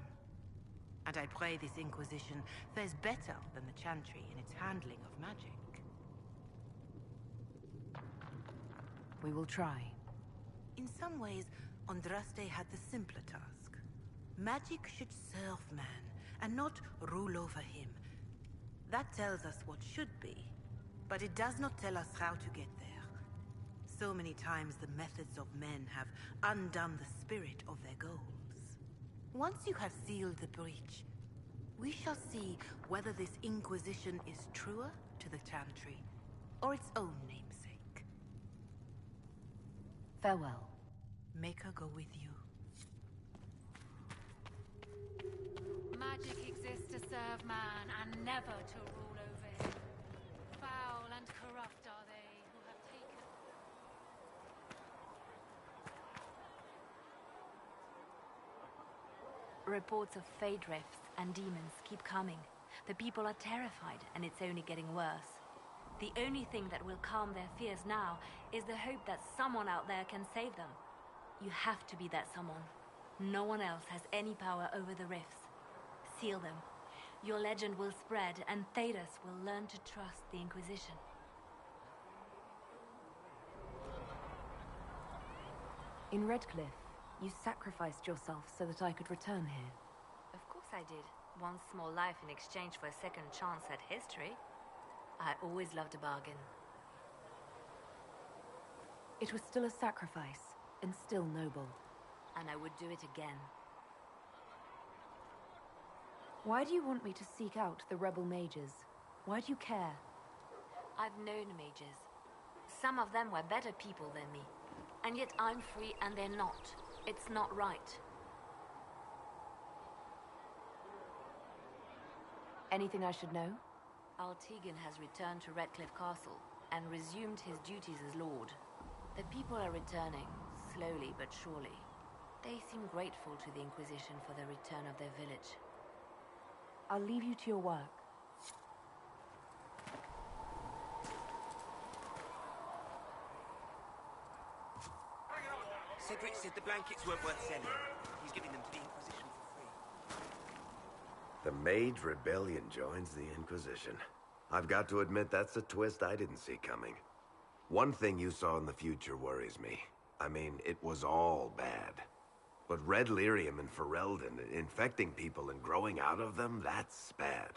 And I pray this Inquisition fares better than the Chantry in its handling of magic. We will try. In some ways, Andraste had the simpler task. Magic should serve man, and not rule over him. That tells us what should be, but it does not tell us how to get there. So many times the methods of men have undone the spirit of their goals. Once you have sealed the breach, we shall see whether this Inquisition is truer to the Chantry, or its own namesake. Farewell. Make her go with you. Magic exists to serve man and never to rule over him. Foul and corrupt are they who have taken... Reports of fade rifts and demons keep coming. The people are terrified, and it's only getting worse. The only thing that will calm their fears now is the hope that someone out there can save them. You have to be that someone. No one else has any power over the rifts. Seal them. Your legend will spread, and Thedas will learn to trust the Inquisition. In Redcliffe, you sacrificed yourself so that I could return here. Of course I did. One small life in exchange for a second chance at history. I always loved a bargain. It was still a sacrifice, and still noble. And I would do it again. Why do you want me to seek out the rebel mages? Why do you care? I've known mages. Some of them were better people than me. And yet I'm free and they're not. It's not right. Anything I should know? Altegan has returned to Redcliffe Castle and resumed his duties as Lord. The people are returning, slowly but surely. They seem grateful to the Inquisition for the return of their village. I'll leave you to your work. Cedric said the blankets weren't worth selling. He's giving them to the Inquisition for free. The Mage Rebellion joins the Inquisition. I've got to admit that's a twist I didn't see coming. One thing you saw in the future worries me. I mean, it was all bad. But Red Lyrium and Ferelden, infecting people and growing out of them, that's bad.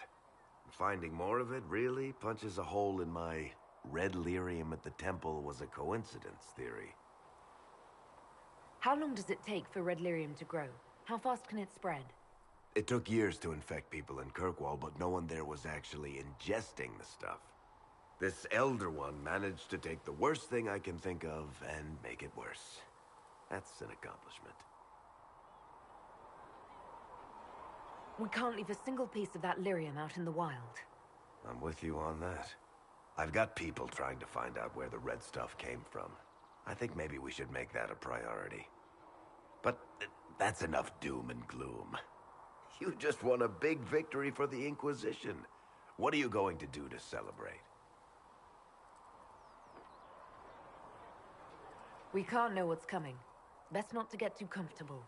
Finding more of it really punches a hole in my Red Lyrium at the temple was a coincidence theory. How long does it take for Red Lyrium to grow? How fast can it spread? It took years to infect people in Kirkwall, but no one there was actually ingesting the stuff. This Elder One managed to take the worst thing I can think of and make it worse. That's an accomplishment. We can't leave a single piece of that lyrium out in the wild. I'm with you on that. I've got people trying to find out where the red stuff came from. I think maybe we should make that a priority. But that's enough doom and gloom. You just won a big victory for the Inquisition. What are you going to do to celebrate? We can't know what's coming. Best not to get too comfortable.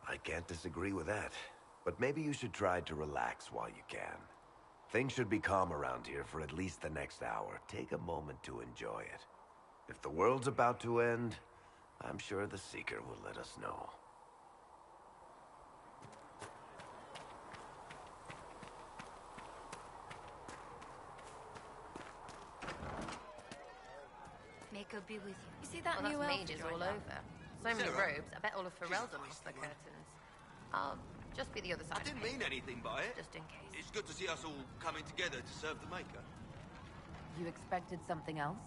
I can't disagree with that. But maybe you should try to relax while you can. Things should be calm around here for at least the next hour. Take a moment to enjoy it. If the world's about to end, I'm sure the Seeker will let us know. May God be with you. You see that new elf mages all over? So many robes, I bet all of Ferelden lost their curtains. I'll just be the other side. I didn't mean anything by it. Just in case. It's good to see us all coming together to serve the Maker. You expected something else?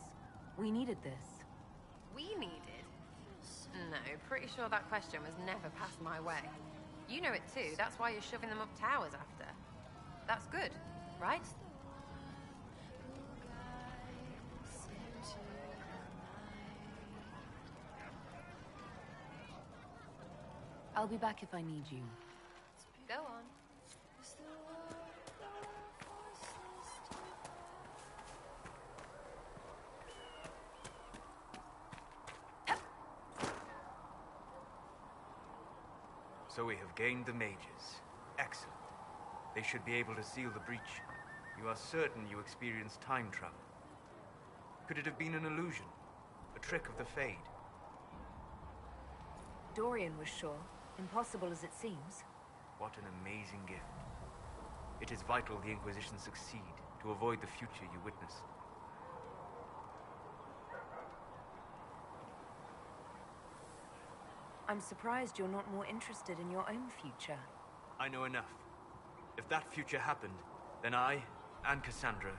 We needed this. We needed? No, pretty sure that question was never passed my way. You know it too, that's why you're shoving them up towers after. That's good, right? I'll be back if I need you. So we have gained the mages. Excellent. They should be able to seal the breach. You are certain you experienced time travel? Could it have been an illusion? A trick of the Fade? Dorian was sure. Impossible as it seems. What an amazing gift. It is vital the Inquisition succeed to avoid the future you witnessed. I'm surprised you're not more interested in your own future. I know enough. If that future happened, then I, and Cassandra,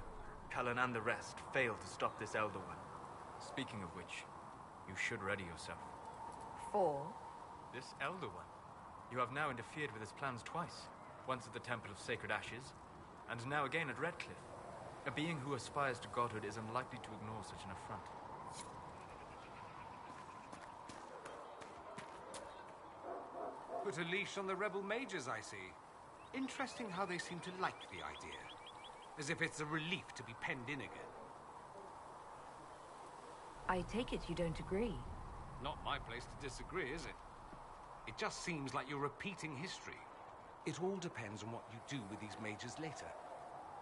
Cullen and the rest, failed to stop this Elder One. Speaking of which, you should ready yourself. For? This Elder One. You have now interfered with his plans twice. Once at the Temple of Sacred Ashes, and now again at Redcliffe. A being who aspires to godhood is unlikely to ignore such an affront. Put a leash on the rebel mages, I see. Interesting how they seem to like the idea. As if it's a relief to be penned in again. I take it you don't agree. Not my place to disagree, is it? It just seems like you're repeating history. It all depends on what you do with these mages later.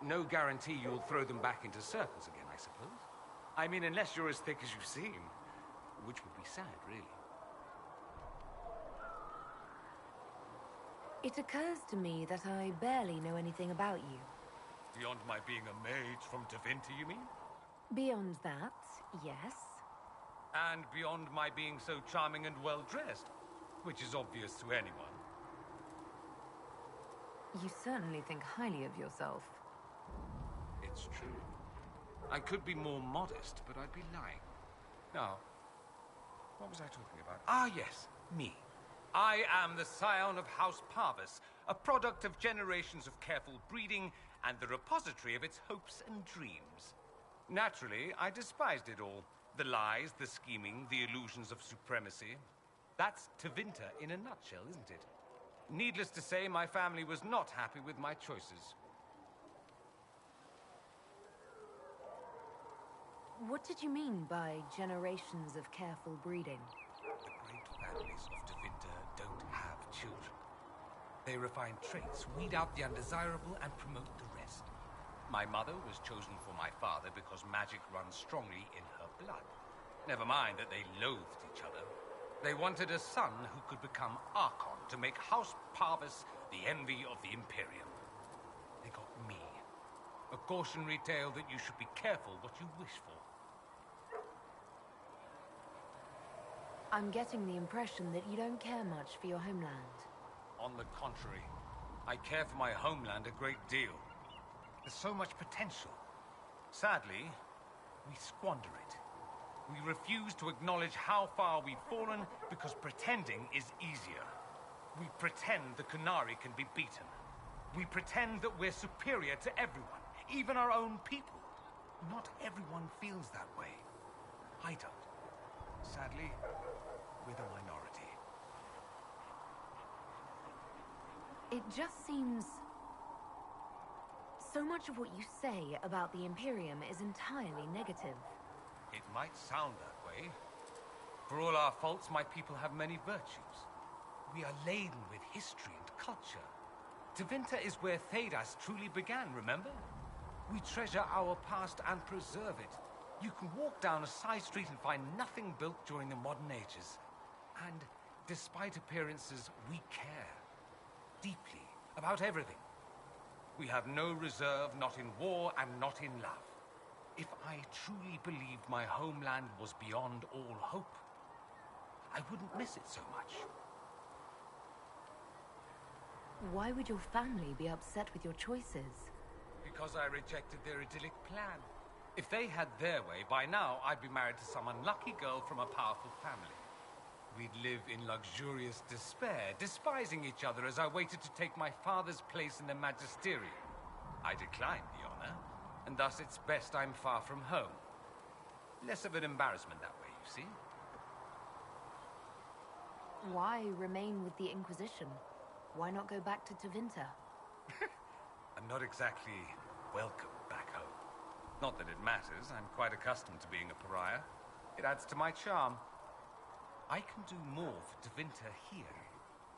No guarantee you'll throw them back into circles again, I suppose. I mean, unless you're as thick as you seem. Which would be sad, really. It occurs to me that I barely know anything about you. Beyond my being a mage from Tevinter, you mean? Beyond that, yes. And beyond my being so charming and well-dressed, which is obvious to anyone. You certainly think highly of yourself. It's true. I could be more modest, but I'd be lying. Now, what was I talking about? Ah, yes, me. I am the scion of House Parvis, a product of generations of careful breeding and the repository of its hopes and dreams. Naturally, I despised it all. The lies, the scheming, the illusions of supremacy. That's Tevinter in a nutshell, isn't it? Needless to say, my family was not happy with my choices. What did you mean by generations of careful breeding? The great families of Tevinter don't have children. They refine traits, weed out the undesirable, and promote the rest. My mother was chosen for my father because magic runs strongly in her blood. Never mind that they loathed each other. They wanted a son who could become Archon to make House Parvis the envy of the Imperium. They got me. A cautionary tale that you should be careful what you wish for. I'm getting the impression that you don't care much for your homeland. On the contrary, I care for my homeland a great deal. There's so much potential. Sadly, we squander it. We refuse to acknowledge how far we've fallen because pretending is easier. We pretend the Qunari can be beaten. We pretend that we're superior to everyone, even our own people. Not everyone feels that way. I don't. Sadly, we're the minority. It just seems... so much of what you say about the Imperium is entirely negative. It might sound that way. For all our faults, my people have many virtues. We are laden with history and culture. Tevinter is where Thedas truly began, remember? We treasure our past and preserve it. You can walk down a side street and find nothing built during the modern ages. And despite appearances, we care. Deeply. About everything. We have no reserve, not in war and not in love. If I truly believed my homeland was beyond all hope, I wouldn't miss it so much. Why would your family be upset with your choices? Because I rejected their idyllic plan. If they had their way, by now I'd be married to some unlucky girl from a powerful family. We'd live in luxurious despair, despising each other as I waited to take my father's place in the magisterium. I declined the honor, and thus it's best I'm far from home. Less of an embarrassment that way, you see. Why remain with the Inquisition? Why not go back to Tevinter? I'm not exactly welcome back home. Not that it matters, I'm quite accustomed to being a pariah. It adds to my charm. I can do more for Tevinter here.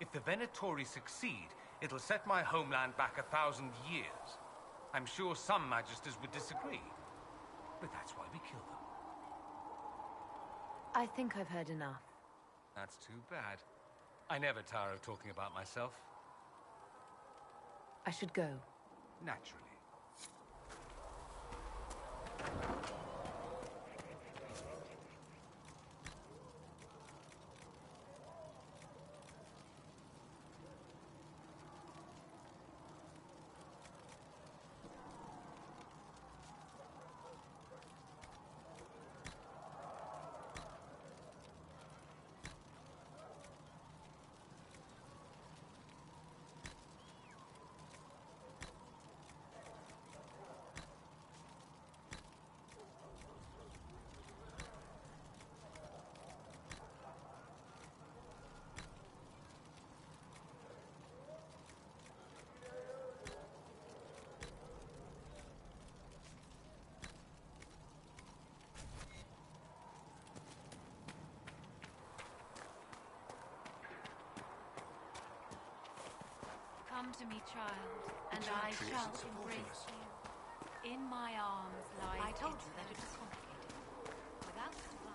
If the Venatori succeed, it'll set my homeland back 1,000 years. I'm sure some Magisters would disagree, but that's why we kill them. I think I've heard enough. That's too bad. I never tire of talking about myself. I should go. Naturally. Come to me, child, and I shall embrace you. In my arms lies I told its you that it was complicated. Without supply.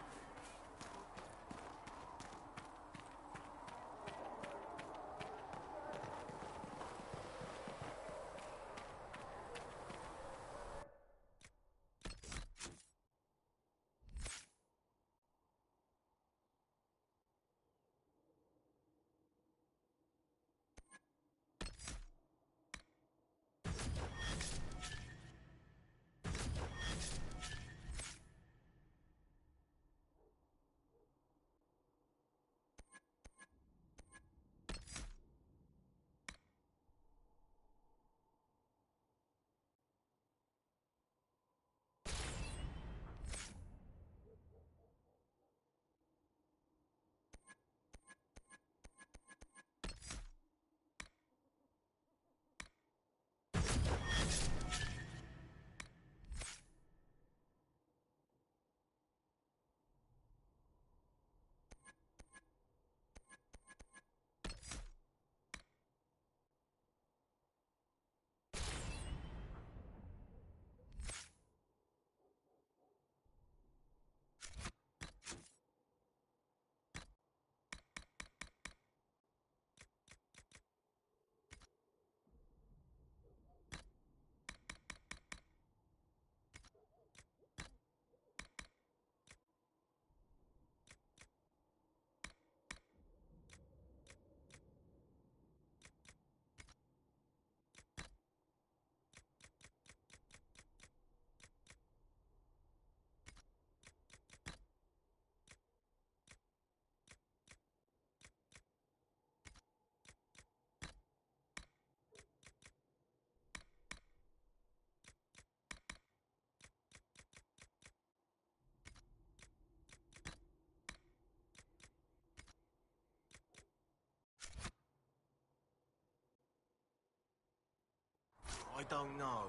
I don't know.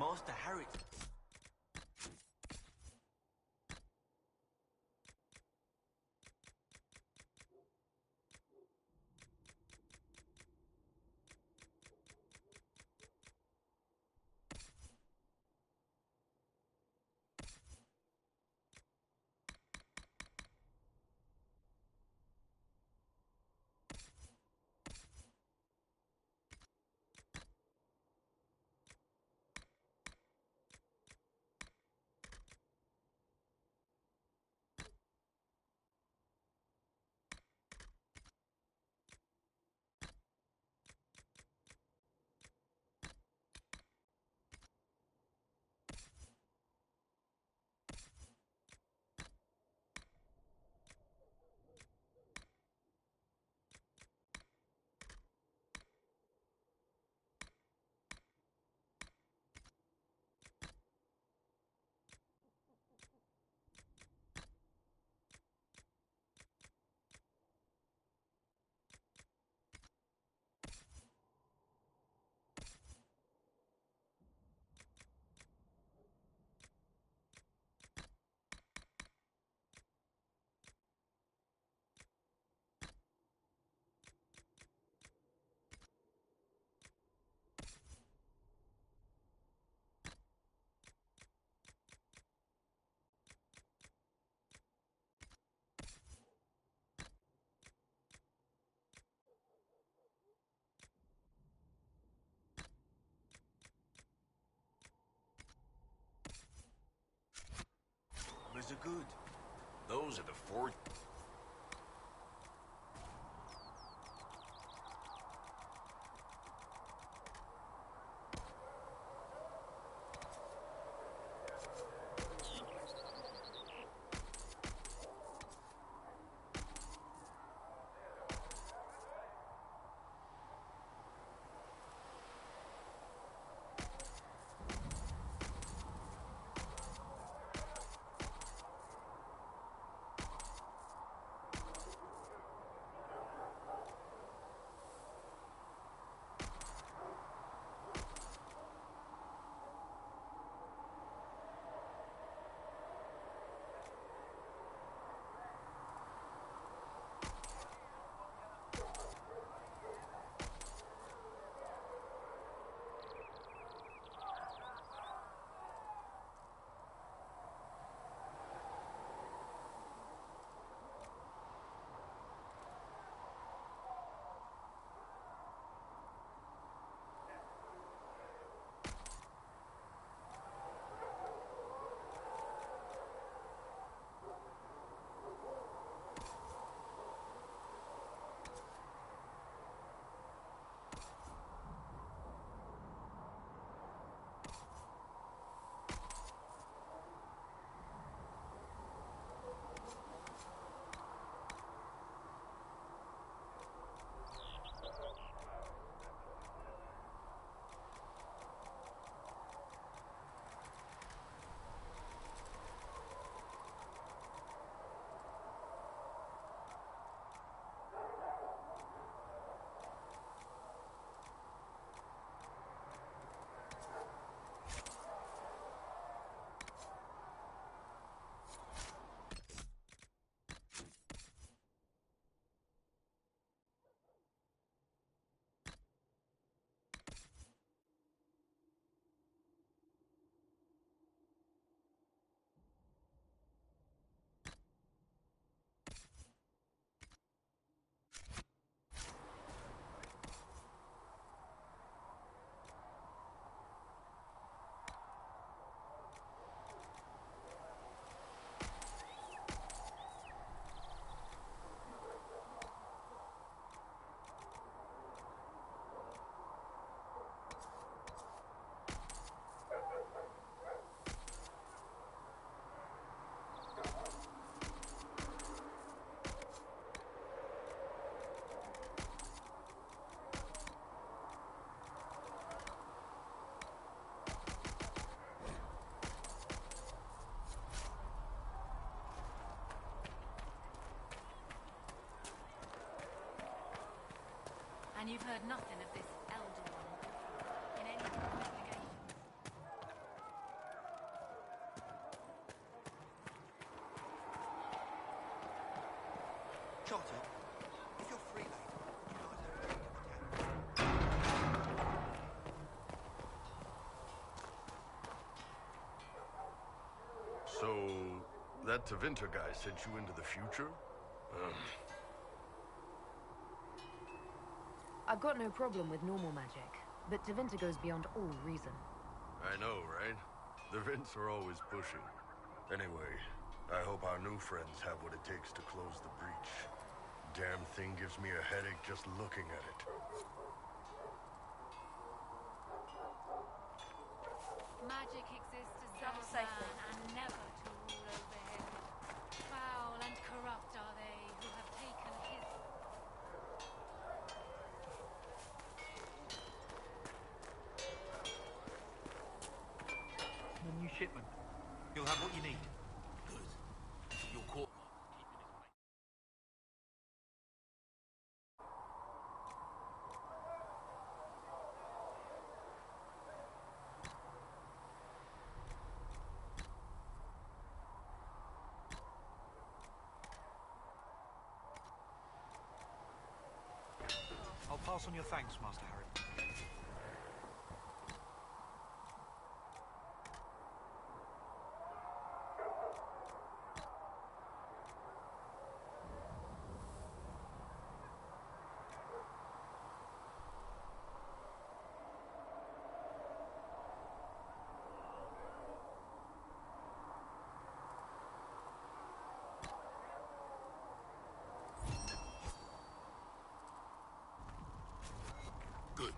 Master Harry... Or... And you've heard nothing of this Elder One in any investigation? Charter, if you're free later, you guys have to pick up again. So, that Tevinter guy sent you into the future? I've got no problem with normal magic, but Tevinter goes beyond all reason. I know, right? The Vints are always pushing. Anyway, I hope our new friends have what it takes to close the breach. Damn thing gives me a headache just looking at it. Magic exists to serve man and never to rule over him. Foul and corrupt are they who have taken his... The new shipment. You'll have what you need. Good. Your court mark I'll pass on your thanks, Master Harry. Good.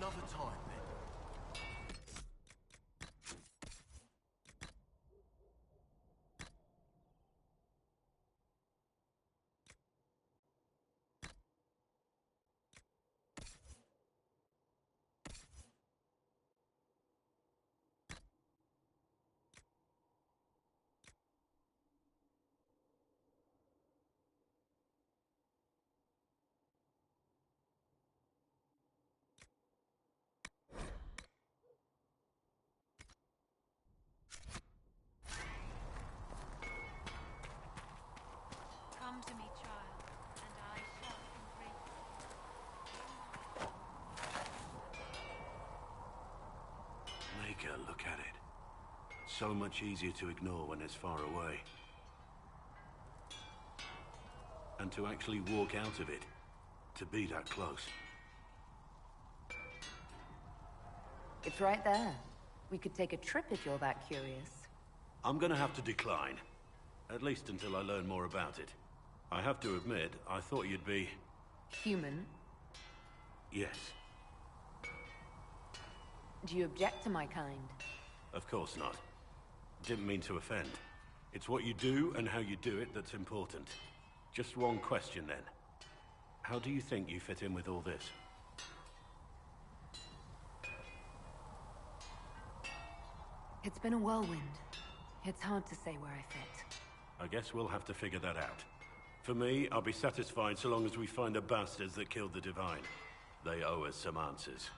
Another time, then. so much easier to ignore when it's far away. And to actually walk out of it, to be that close. It's right there. We could take a trip if you're that curious. I'm gonna have to decline. At least until I learn more about it. I have to admit, I thought you'd be... Human? Yes. Do you object to my kind? Of course not. Didn't mean to offend. It's what you do and how you do it that's important. Just one question then. How do you think you fit in with all this? It's been a whirlwind. It's hard to say where I fit. I guess we'll have to figure that out. For me, I'll be satisfied so long as we find the bastards that killed the Divine. They owe us some answers.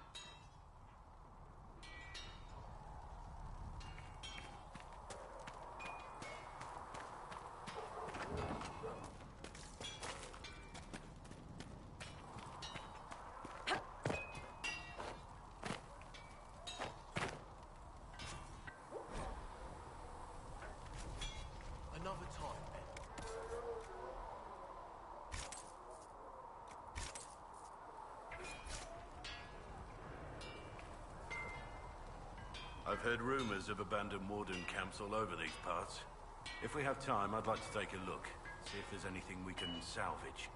Another time, then. I've heard rumors of abandoned warden camps all over these parts. If we have time, I'd like to take a look. See if there's anything we can salvage.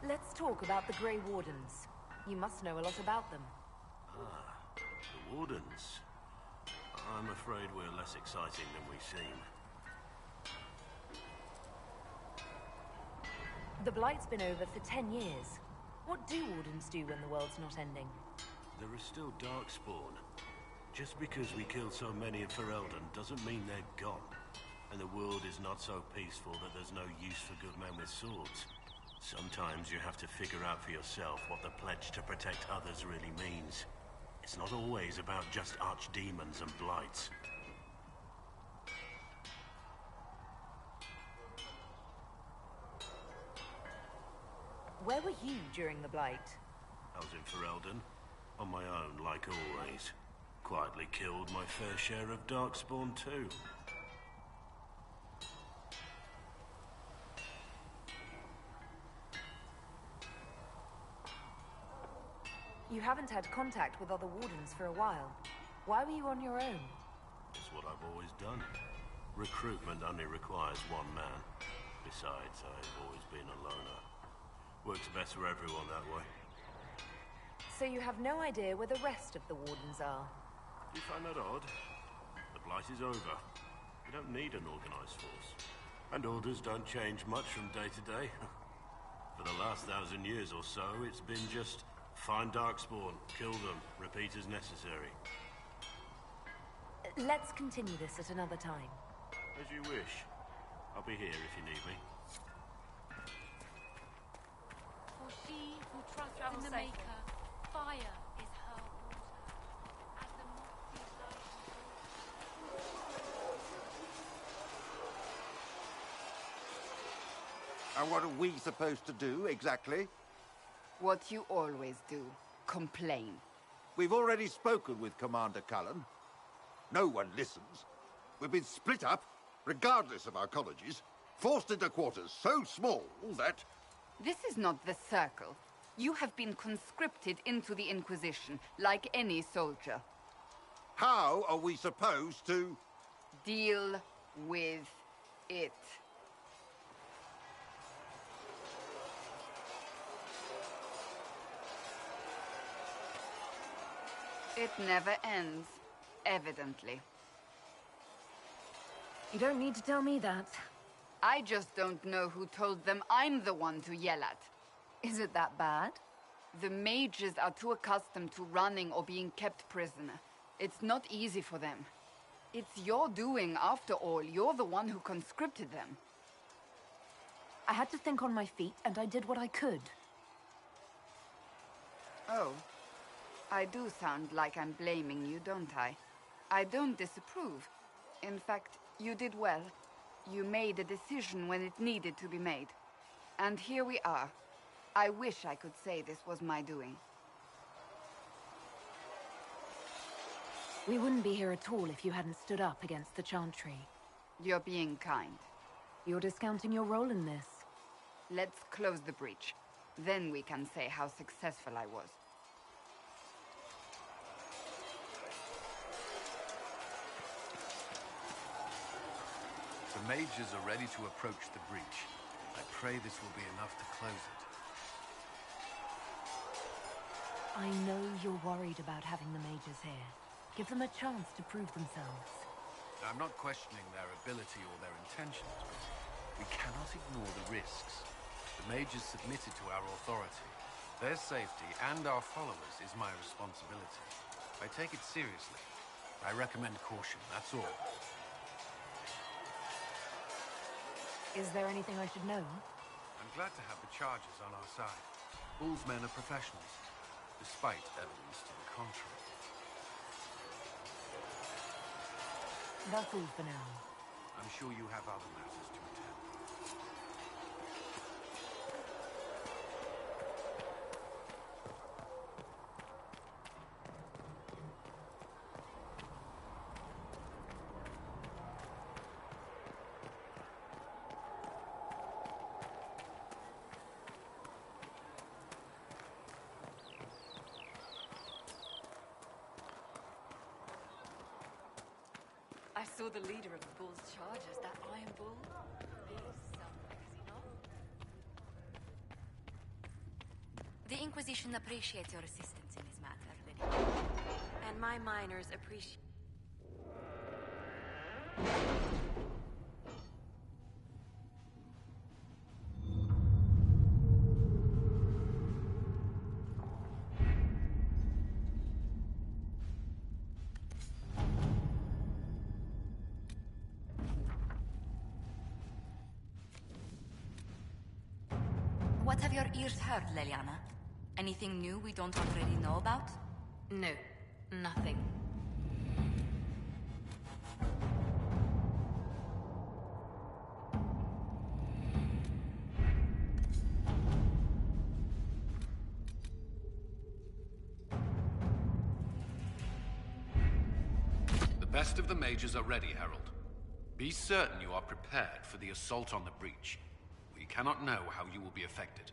Let's talk about the Grey Wardens. You must know a lot about them. Ah, the Wardens. I'm afraid we're less exciting than we seem. The Blight's been over for 10 years. What do Wardens do when the world's not ending? There is still Darkspawn. Just because we killed so many in Ferelden doesn't mean they're gone. And the world is not so peaceful that there's no use for good men with swords. Sometimes you have to figure out for yourself what the pledge to protect others really means. It's not always about just archdemons and blights. Where were you during the Blight? I was in Ferelden, on my own like always. Quietly killed my fair share of Darkspawn too. You haven't had contact with other Wardens for a while. Why were you on your own? It's what I've always done. Recruitment only requires one man. Besides, I've always been a loner. Works best for everyone that way. So you have no idea where the rest of the Wardens are? Do you find that odd? The Blight is over. We don't need an organized force. And orders don't change much from day to day. For the last 1,000 years or so, it's been just find Darkspawn, kill them, repeat as necessary. Let's continue this at another time. As you wish. I'll be here if you need me. For she who trusts in the Maker, fire is her water. As the moth And what are we supposed to do, exactly? What you always do. Complain. We've already spoken with Commander Cullen. No one listens. We've been split up, regardless of our colleges, forced into quarters so small that... This is not the Circle. You have been conscripted into the Inquisition, like any soldier. How are we supposed to... Deal with it. It never ends, evidently. You don't need to tell me that. I just don't know who told them I'm the one to yell at. Is it that bad? The mages are too accustomed to running or being kept prisoner. It's not easy for them. It's your doing, after all. You're the one who conscripted them. I had to think on my feet, and I did what I could. Oh. I do sound like I'm blaming you, don't I? I don't disapprove. In fact, you did well. You made a decision when it needed to be made. And here we are. I wish I could say this was my doing. We wouldn't be here at all if you hadn't stood up against the Chantry. You're being kind. You're discounting your role in this. Let's close the breach. Then we can say how successful I was. The mages are ready to approach the breach. I pray this will be enough to close it. I know you're worried about having the mages here. Give them a chance to prove themselves. I'm not questioning their ability or their intentions, but we cannot ignore the risks. The mages submitted to our authority. Their safety and our followers is my responsibility. I take it seriously. I recommend caution, that's all. Is there anything I should know? I'm glad to have the charges on our side. Bull's men are professionals, despite evidence to the contrary. That's all for now. I'm sure you have other matters to attend. I saw the leader of the Bull's charges, that Iron Bull. The Inquisition appreciates your assistance in this matter, Lily. And my miners appreciate... What have your ears heard, Leliana? Anything new we don't already know about? No, nothing. The best of the mages are ready, Herald. Be certain you are prepared for the assault on the breach. We cannot know how you will be affected.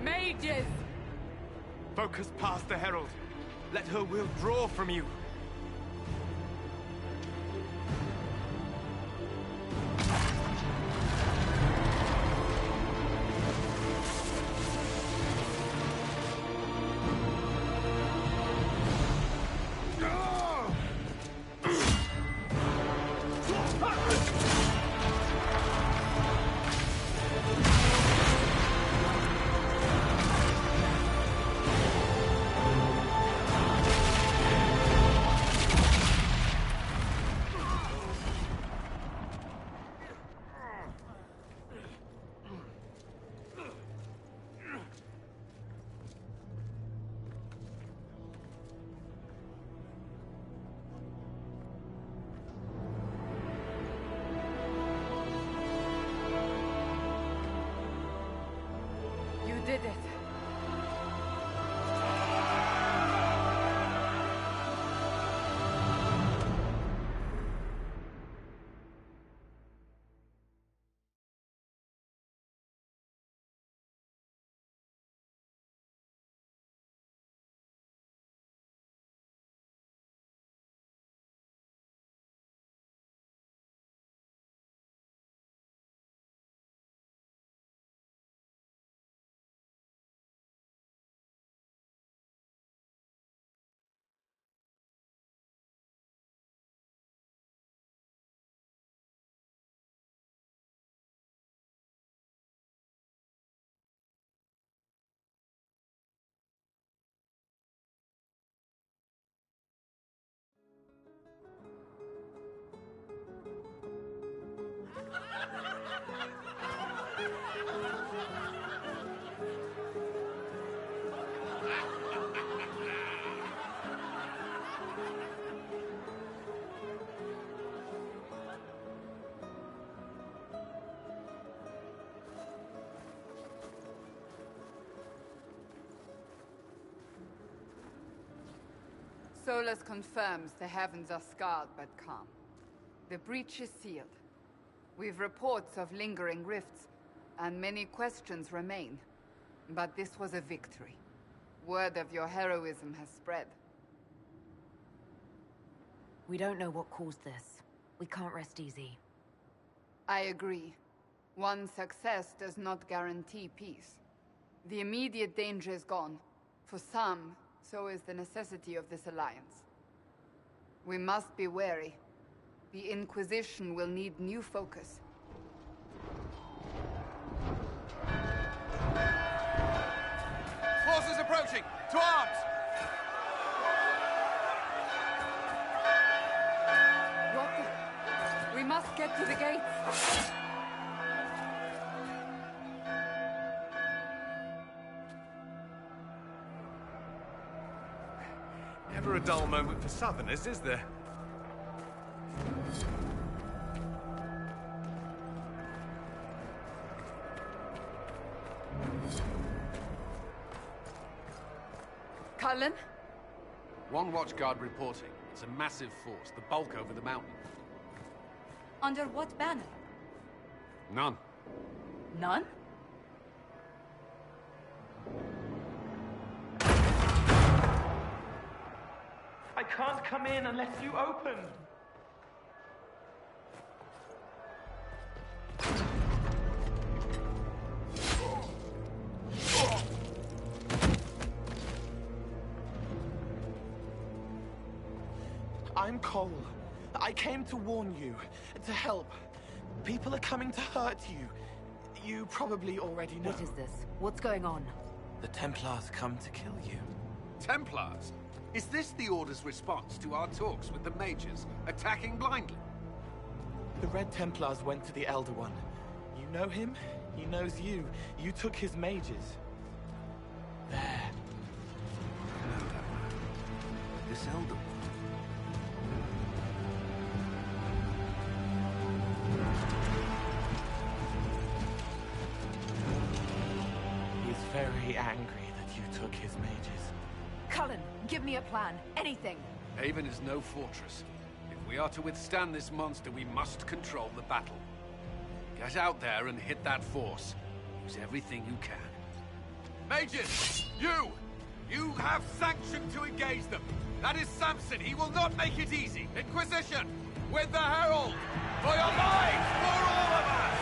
Mages! Focus past the Herald. Let her will draw from you. You did it. Solus confirms the heavens are scarred but calm. The breach is sealed. We've reports of lingering rifts, and many questions remain. But this was a victory. Word of your heroism has spread. We don't know what caused this. We can't rest easy. I agree. One success does not guarantee peace. The immediate danger is gone. For some, so is the necessity of this alliance. We must be wary. The Inquisition will need new focus. Forces approaching! To arms! What the... We must get to the gates! Never a dull moment for Southerners, is there? Cullen? One watchguard reporting. It's a massive force, the bulk over the mountain. Under what banner? None. None? I can't come in unless you open. I'm Cole. I came to warn you, to help. People are coming to hurt you. You probably already know. What is this? What's going on? The Templars come to kill you. Templars? Is this the Order's response to our talks with the mages, attacking blindly? The Red Templars went to the Elder One. You know him, he knows you. You took his mages. There. No. This Elder One. He's very angry that you took his mages. Cullen, give me a plan. Anything. Haven is no fortress. If we are to withstand this monster, we must control the battle. Get out there and hit that force. Use everything you can. Mages! You have sanction to engage them. That is Samson. He will not make it easy. Inquisition! With the Herald! For your lives! For all of us!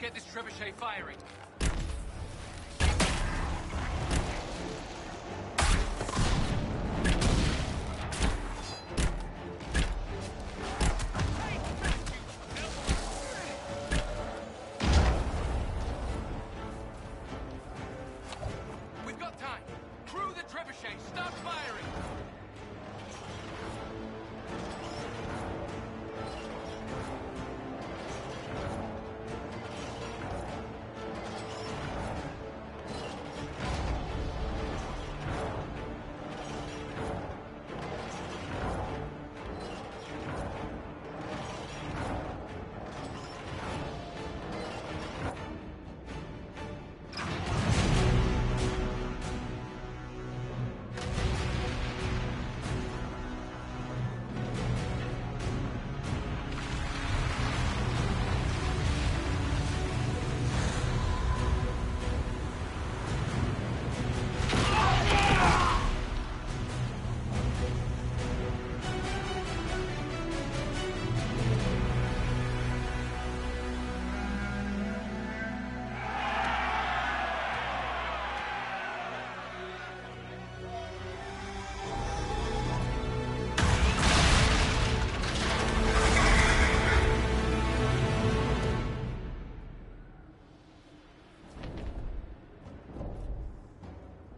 get this trebuchet firing. We've got time. Crew the trebuchet. Start firing.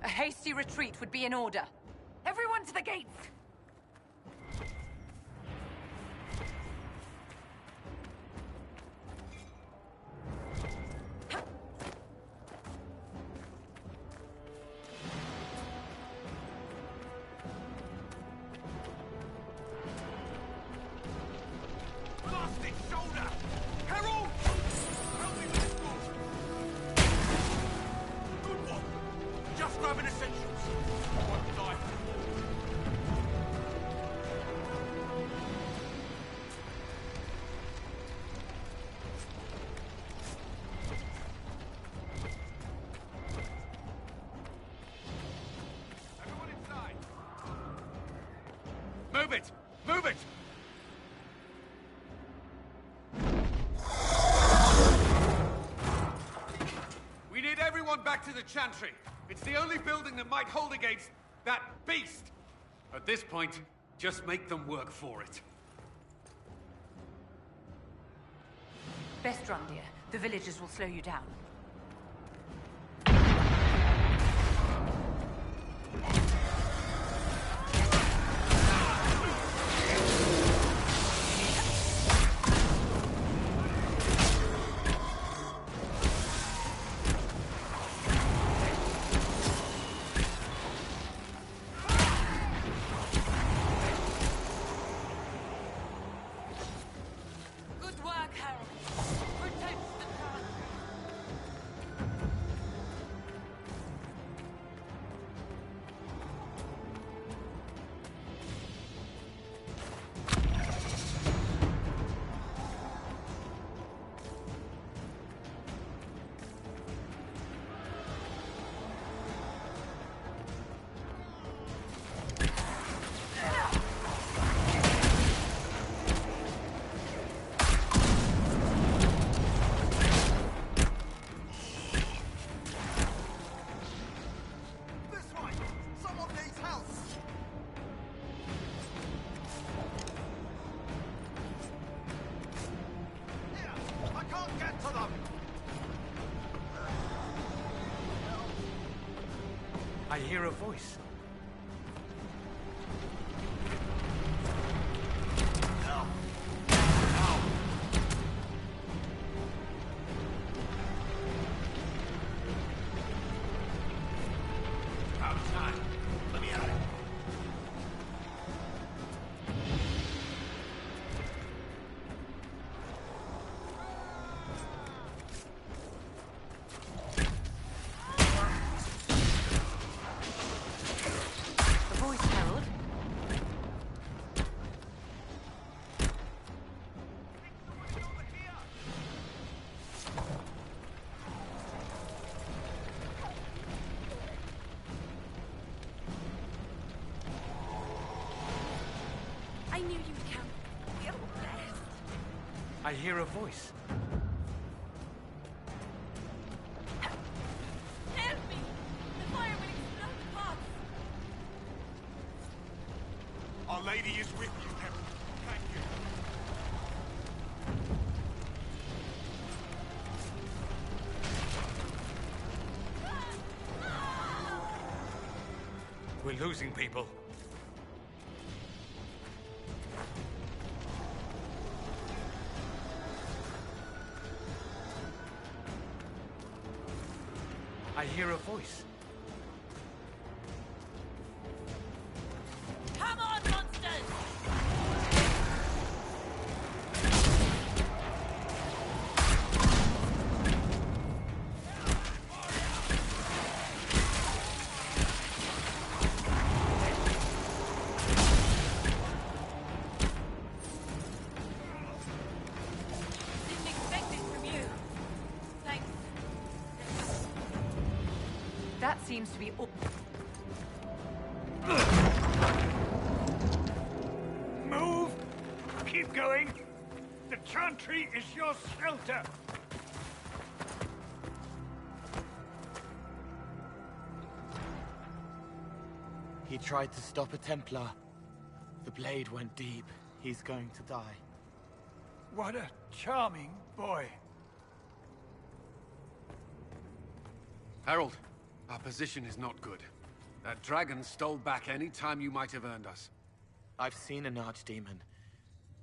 A hasty retreat would be in order. Everyone to the gates! Blast its shoulder! Herald! Help me with this move! Good one! Just grabbing essentials. I won't die. Everyone inside. Move it! Move it! We need everyone back to the Chantry. It's the only building that might hold against that beast. At this point, just make them work for it. Best run, dear. The villagers will slow you down. Good work, Harold. Protect the town. This way! Someone needs help! Here! I can't get to them! I hear a voice. Out of time. Let me at it. The voice, Harold. I knew you'd come. You're the best. I hear a voice. Our Lady is with you, Herald. Thank you. We're losing people. I hear a voice. Come on, monsters! Didn't expect this from you. Thanks. That seems to be all. Move! Keep going! The chantry is your shelter! He tried to stop a Templar. The blade went deep. He's going to die. What a charming boy. Harold, our position is not good. That dragon stole back any time you might have earned us. I've seen an archdemon.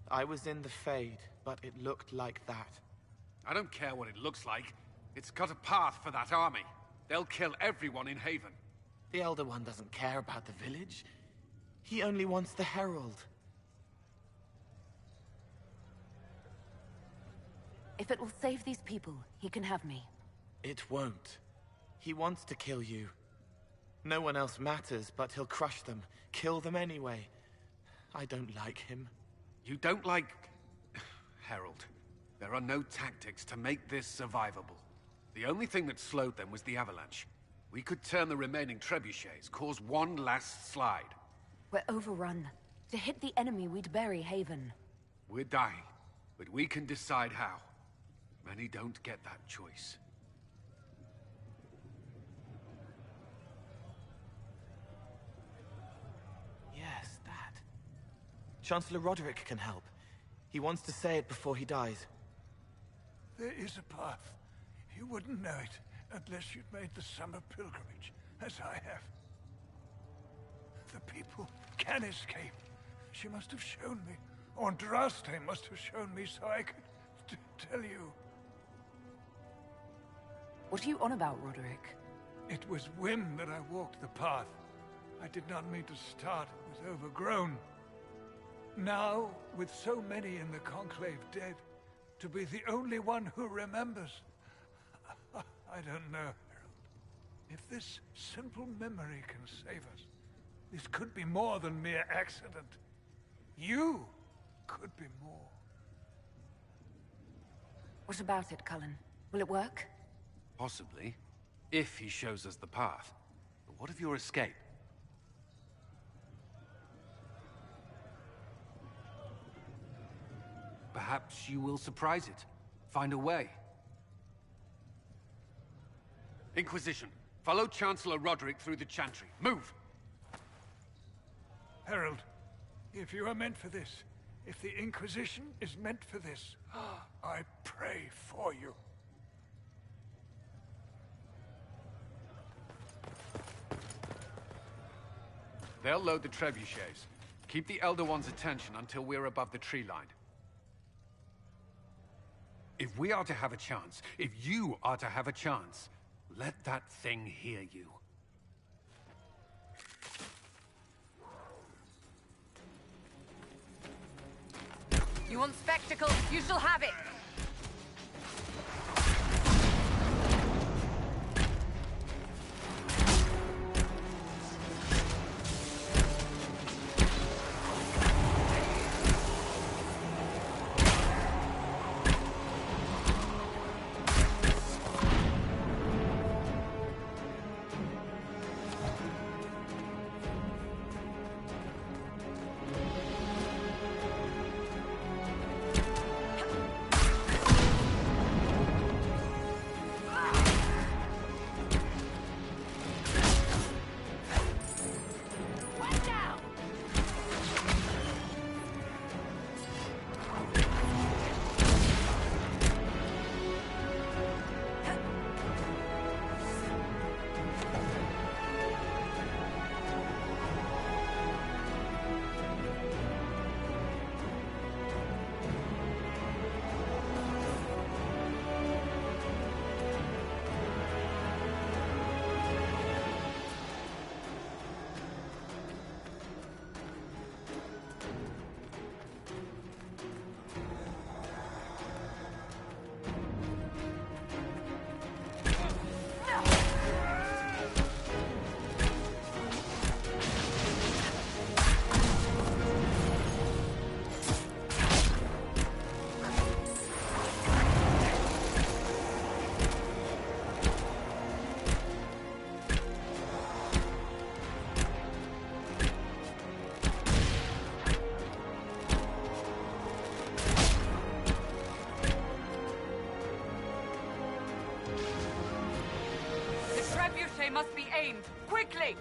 I was in the Fade, but it looked like that. I don't care what it looks like. It's got a path for that army. They'll kill everyone in Haven. The Elder One doesn't care about the village. He only wants the Herald. If it will save these people, he can have me. It won't. He wants to kill you. No one else matters, but he'll crush them, kill them anyway. I don't like him. You don't like... Harold, there are no tactics to make this survivable. The only thing that slowed them was the avalanche. We could turn the remaining trebuchets, cause one last slide. We're overrun. To hit the enemy, we'd bury Haven. We're dying, but we can decide how. Many don't get that choice. Yes, that. Chancellor Roderick can help. He wants to say it before he dies. There is a path. You wouldn't know it unless you'd made the summer pilgrimage, as I have. The people can escape. She must have shown me. Or Andraste must have shown me so I could tell you. What are you on about, Roderick? It was whim that I walked the path. I did not mean to start. It was overgrown. Now, with so many in the Conclave dead, to be the only one who remembers... I don't know, Harold. If this simple memory can save us, this could be more than mere accident. You could be more. What about it, Cullen? Will it work? Possibly, if he shows us the path. But what of your escape? Perhaps you will surprise it. Find a way. Inquisition, follow Chancellor Roderick through the Chantry. Move! Harold, if you are meant for this, if the Inquisition is meant for this, I pray for you. They'll load the trebuchets. Keep the Elder One's attention until we're above the tree line. If we are to have a chance, if you are to have a chance, let that thing hear you. You want spectacle? You shall have it! They must be aimed. Quickly!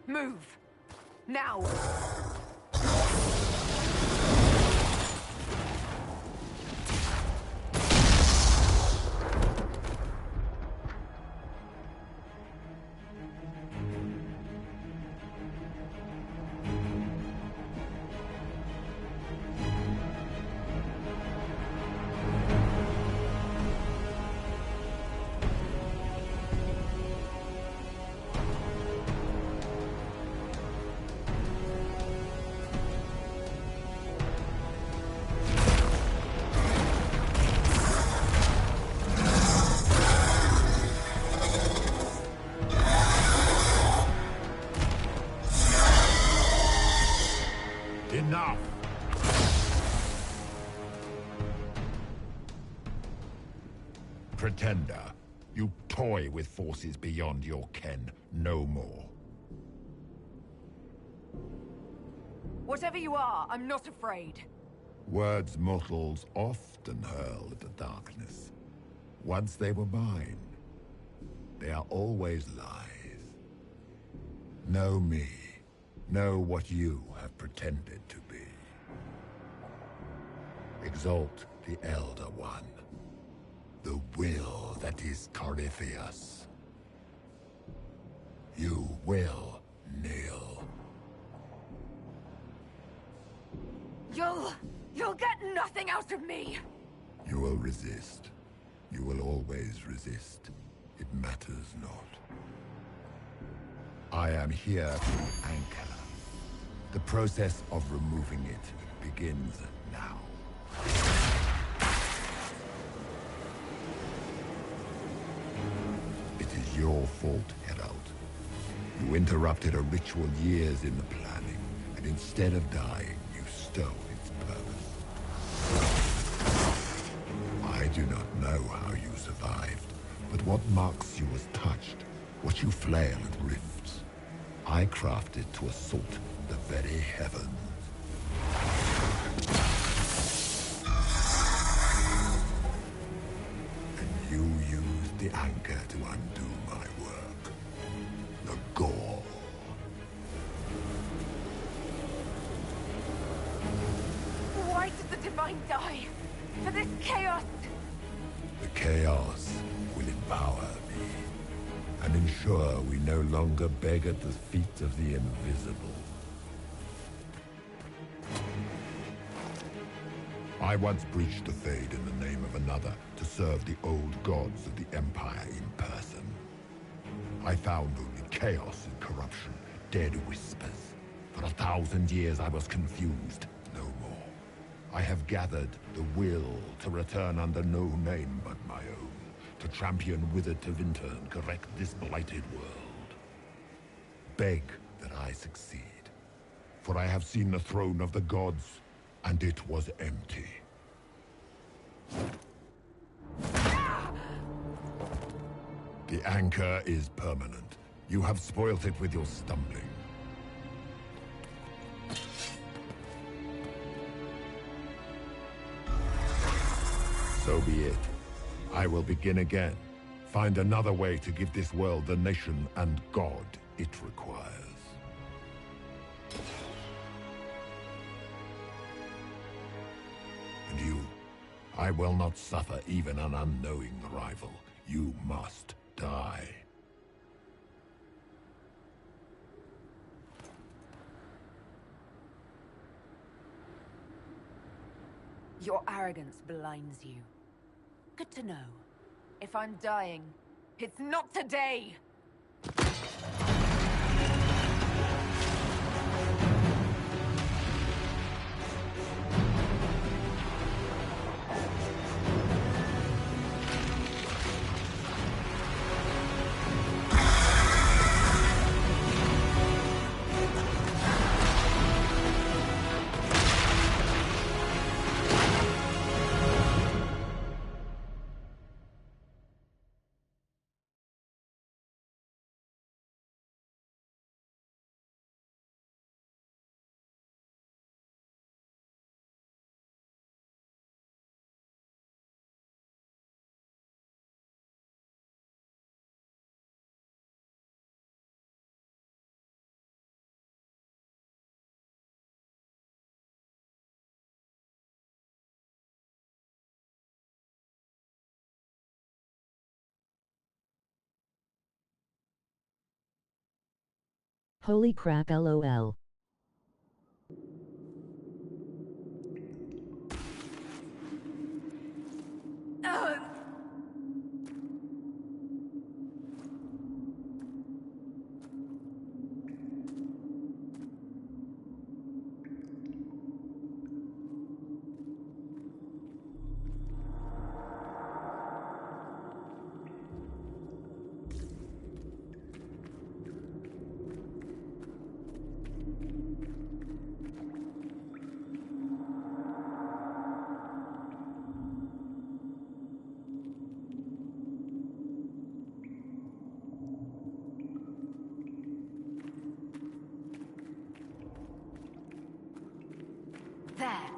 Move! Now! Enough! Pretender, you toy with forces beyond your ken, no more. Whatever you are, I'm not afraid. Words mortals often hurl at the darkness. Once they were mine, they are always lies. Know me. Know what you have pretended to be. Exalt the Elder One. The will that is Corypheus. You will kneel. You'll get nothing out of me! You will resist. You will always resist. It matters not. I am here to anchor. The process of removing it begins now. It is your fault, Herald. You interrupted a ritual years in the planning, and instead of dying, you stole its purpose. I do not know how you survived, but what marks you as touched, what you flail at rifts, I crafted to assault the very heavens. And you used the anchor to undo my work. The gore. Why did the Divine die? For this chaos! The chaos will empower me, and ensure we no longer beg at the feet of the invisible. I once breached the Fade in the name of another to serve the old gods of the Empire in person. I found only chaos and corruption, dead whispers. For 1,000 years I was confused, no more. I have gathered the will to return under no name but my own, to champion Withered to Winter and correct this blighted world. Beg that I succeed, for I have seen the throne of the gods, and it was empty. The anchor is permanent. You have spoilt it with your stumbling. So be it. I will begin again. Find another way to give this world the nation and God it requires. And you, I will not suffer even an unknowing rival. You must die. Your arrogance blinds you. Good to know. If I'm dying, it's not today! Holy crap, LOL. There.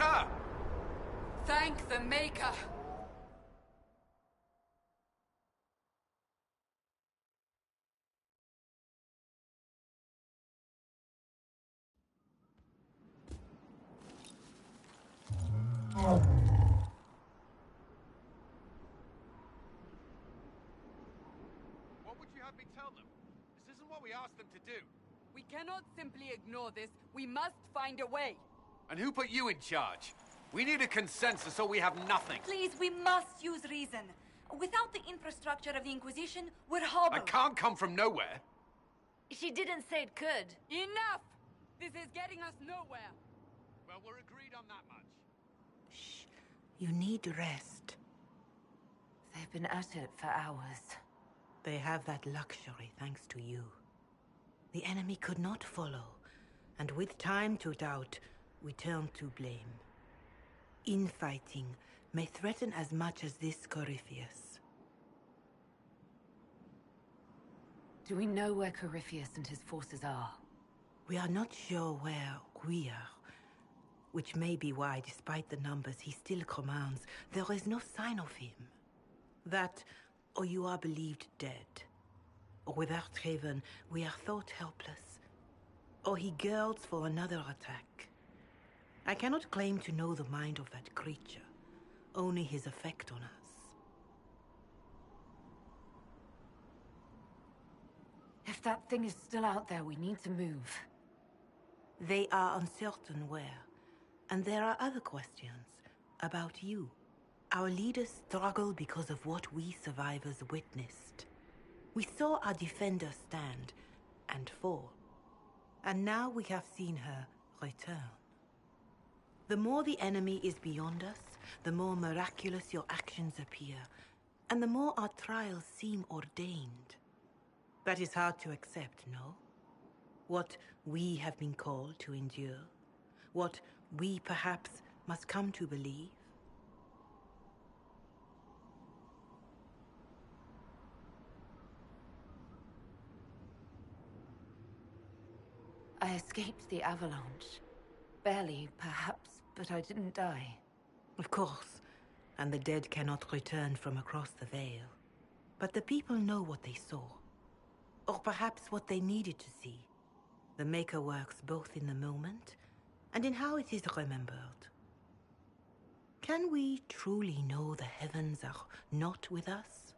her! Thank the Maker! What would you have me tell them? This isn't what we asked them to do. We cannot simply ignore this. We must find a way. And who put you in charge? We need a consensus or we have nothing. Please, we must use reason. Without the infrastructure of the Inquisition, we're hobbled. I can't come from nowhere. She didn't say it could. Enough! This is getting us nowhere. Well, we're agreed on that much. You need rest. They've been at it for hours. They have that luxury thanks to you. The enemy could not follow, and with time to doubt, we turn to blame. Infighting may threaten as much as this Corypheus. Do we know where Corypheus and his forces are? We are not sure where we are, which may be why, despite the numbers he still commands, there is no sign of him. That, or you are believed dead. Or without Haven, we are thought helpless. Or he girds for another attack. I cannot claim to know the mind of that creature, only his effect on us. If that thing is still out there, we need to move. They are uncertain where. And there are other questions about you. Our leaders struggle because of what we survivors witnessed. We saw our defender stand and fall. And now we have seen her return. The more the enemy is beyond us, the more miraculous your actions appear, and the more our trials seem ordained. That is hard to accept, no? What we have been called to endure, what we perhaps must come to believe. I escaped the avalanche. Barely, perhaps, but I didn't die. Of course, and the dead cannot return from across the veil. But the people know what they saw. Or perhaps what they needed to see. The Maker works both in the moment and in how it is remembered. Can we truly know the heavens are not with us?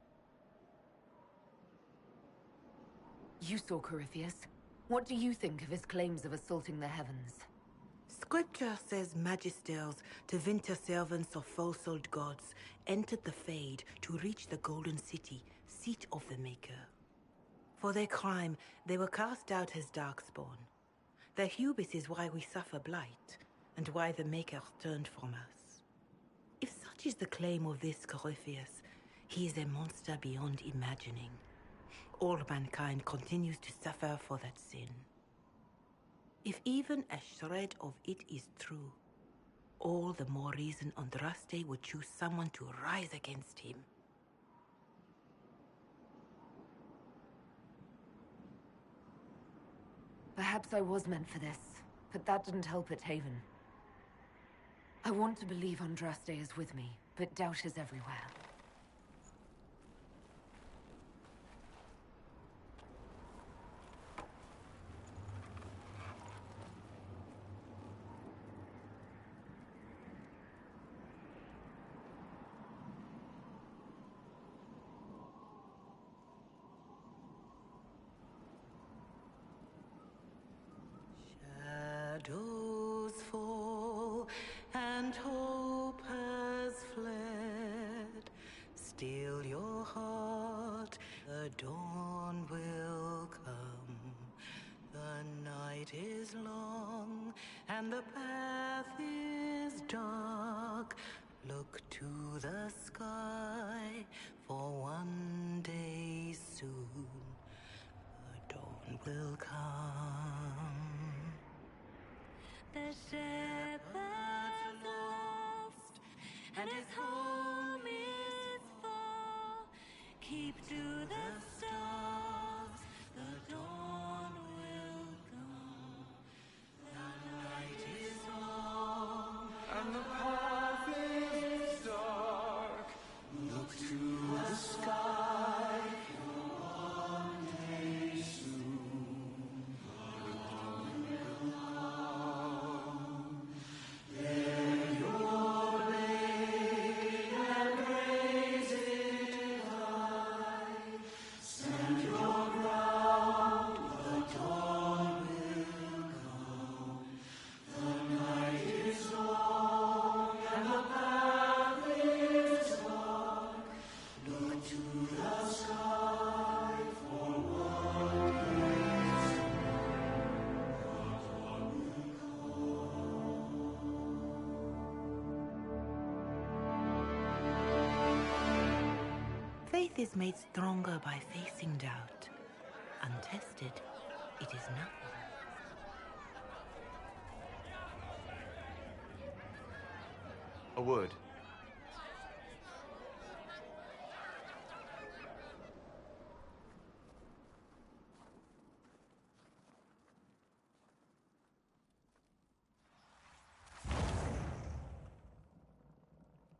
You saw Corypheus. What do you think of his claims of assaulting the heavens? Scripture says magisters, to winter servants of false-souled gods, entered the Fade to reach the Golden City, seat of the Maker. For their crime, they were cast out as Darkspawn. Their hubris is why we suffer blight, and why the Maker turned from us. If such is the claim of this Corypheus, he is a monster beyond imagining. All mankind continues to suffer for that sin. If even a shred of it is true, all the more reason Andraste would choose someone to rise against him. Perhaps I was meant for this, but that didn't help at Haven. I want to believe Andraste is with me, but doubt is everywhere. Shadows fall and hope has fled. Still your heart, the dawn will come. The night is long and the path is dark. Look to the sky, for one day soon the dawn will come. The shepherd's lost, and his home is far. Keep to the stars, the dawn will come. The night is long, And the Faith is made stronger by facing doubt. Untested, it is nothing. A word.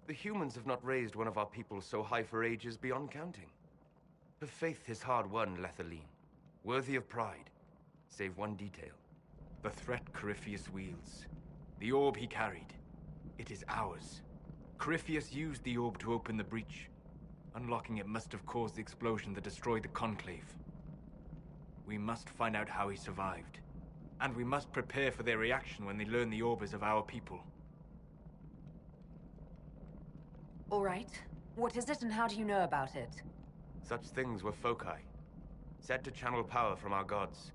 The humans have not raised one of our people so high for ages beyond counting. Her faith is hard-won, Lethaline. Worthy of pride, save one detail. The threat Corypheus wields. The orb he carried. It is ours. Corypheus used the orb to open the breach. Unlocking it must have caused the explosion that destroyed the Conclave. We must find out how he survived. And we must prepare for their reaction when they learn the orb is of our people. All right. What is it and how do you know about it? Such things were foci, said to channel power from our gods.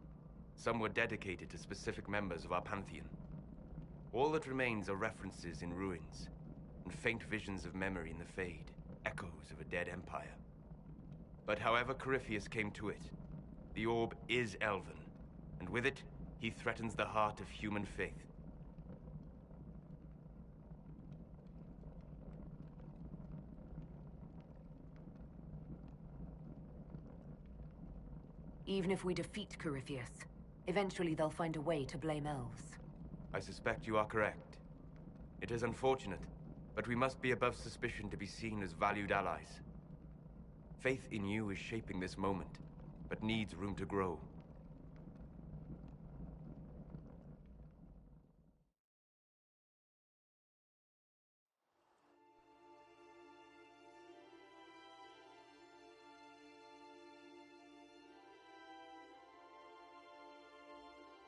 Some were dedicated to specific members of our pantheon. All that remains are references in ruins, and faint visions of memory in the Fade, echoes of a dead empire. But however Corypheus came to it, the orb is Elven, and with it, he threatens the heart of human faith. Even if we defeat Corypheus, eventually they'll find a way to blame elves. I suspect you are correct. It is unfortunate, but we must be above suspicion to be seen as valued allies. Faith in you is shaping this moment, but needs room to grow.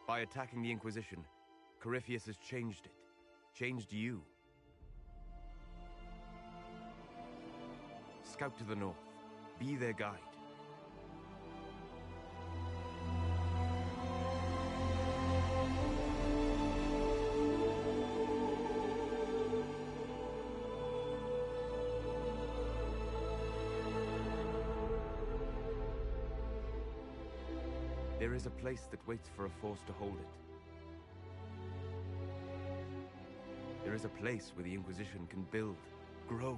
By attacking the Inquisition, Corypheus has changed it. Changed you. Scout to the north. Be their guide. There is a place that waits for a force to hold it. There is a place where the Inquisition can build, grow.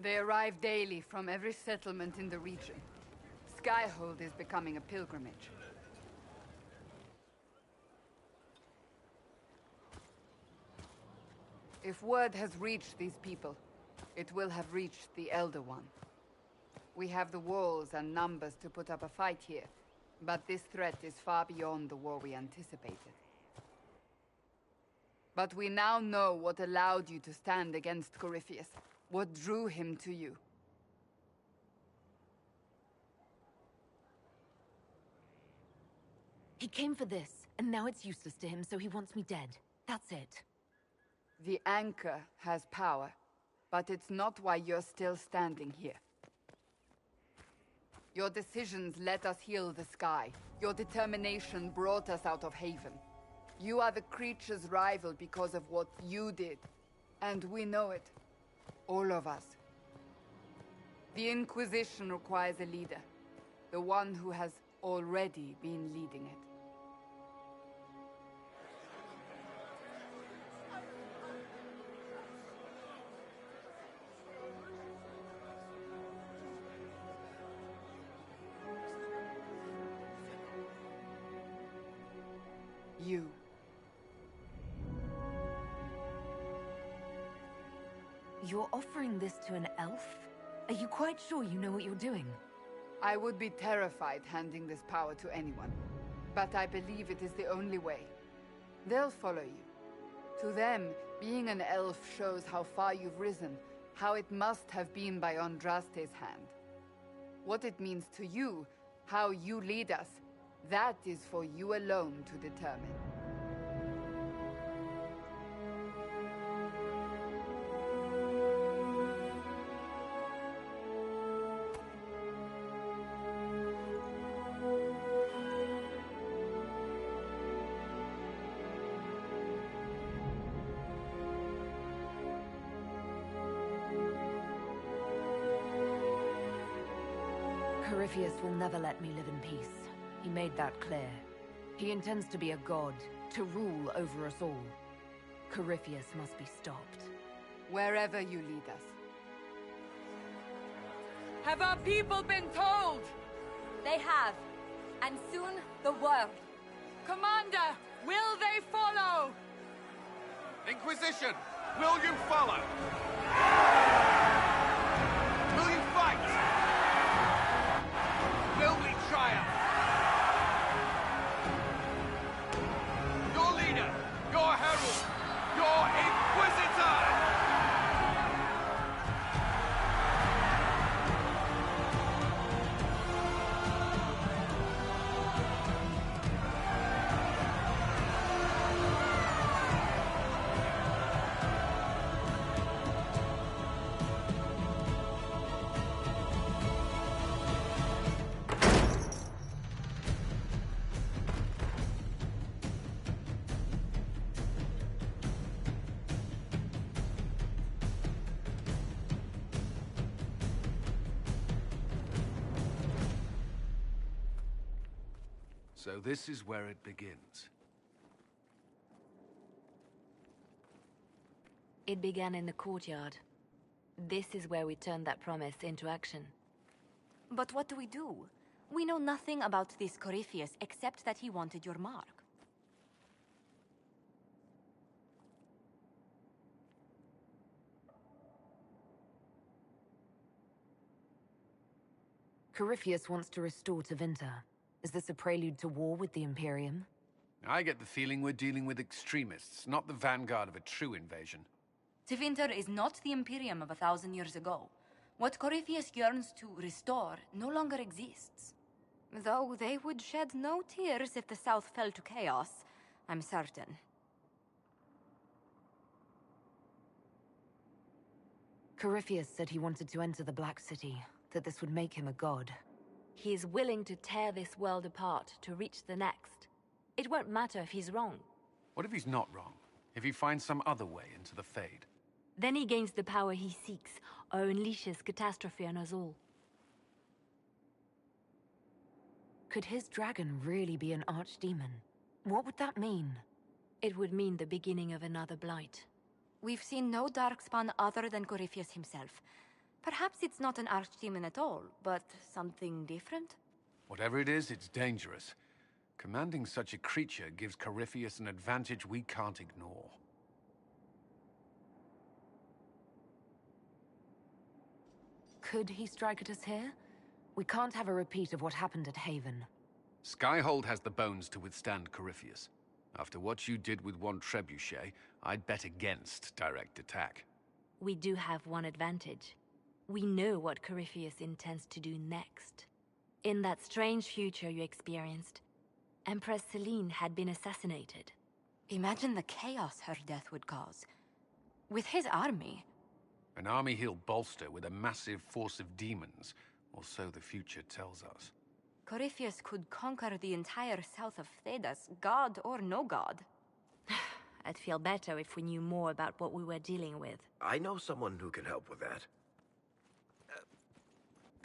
They arrive daily from every settlement in the region. Skyhold is becoming a pilgrimage. If word has reached these people, it will have reached the Elder One. We have the walls and numbers to put up a fight here, but this threat is far beyond the war we anticipated. But we now know what allowed you to stand against Corypheus. What drew him to you? He came for this, and now it's useless to him, so he wants me dead. That's it. The Anchor has power, But it's not why you're still standing here. Your decisions let us heal the sky. Your determination brought us out of Haven. You are the creature's rival because of what you did. And we know it. All of us. The Inquisition requires a leader. The one who has already been leading it. You. You're offering this to an elf? Are you quite sure you know what you're doing? I would be terrified handing this power to anyone. But I believe it is the only way. They'll follow you. To them, being an elf shows how far you've risen, how it must have been by Andraste's hand. What it means to you, how you lead us, that is for you alone to determine. Corypheus will never let me live in peace. He made that clear. He intends to be a god, to rule over us all. Corypheus must be stopped. Wherever you lead us. Have our people been told? They have. And soon, the world. Commander, will they follow? Inquisition, will you follow? Will you fight? Will we triumph? Your leader, your herald, your Inquisitor! So this is where it begins. It began in the courtyard. This is where we turned that promise into action. But what do? We know nothing about this Corypheus except that he wanted your mark. Corypheus wants to restore Tevinter. Is this a prelude to war with the Imperium? I get the feeling we're dealing with extremists, not the vanguard of a true invasion. Tevinter is not the Imperium of 1,000 years ago. What Corypheus yearns to restore no longer exists. Though they would shed no tears if the South fell to chaos, I'm certain. Corypheus said he wanted to enter the Black City, that this would make him a god. He is willing to tear this world apart to reach the next. It won't matter if he's wrong. What if he's not wrong? If he finds some other way into the Fade? Then he gains the power he seeks, or unleashes catastrophe on us all. Could his dragon really be an archdemon? What would that mean? It would mean the beginning of another blight. We've seen no darkspawn other than Corypheus himself. Perhaps it's not an archdemon at all, but something different? Whatever it is, it's dangerous. Commanding such a creature gives Corypheus an advantage we can't ignore. Could he strike at us here? We can't have a repeat of what happened at Haven. Skyhold has the bones to withstand Corypheus. After what you did with one trebuchet, I'd bet against direct attack. We do have one advantage. We know what Corypheus intends to do next. In that strange future you experienced, Empress Celine had been assassinated. Imagine the chaos her death would cause. With his army, An army he'll bolster with a massive force of demons, or so the future tells us. Corypheus could conquer the entire south of Thedas, god or no god. I'd feel better if we knew more about what we were dealing with. I know someone who can help with that.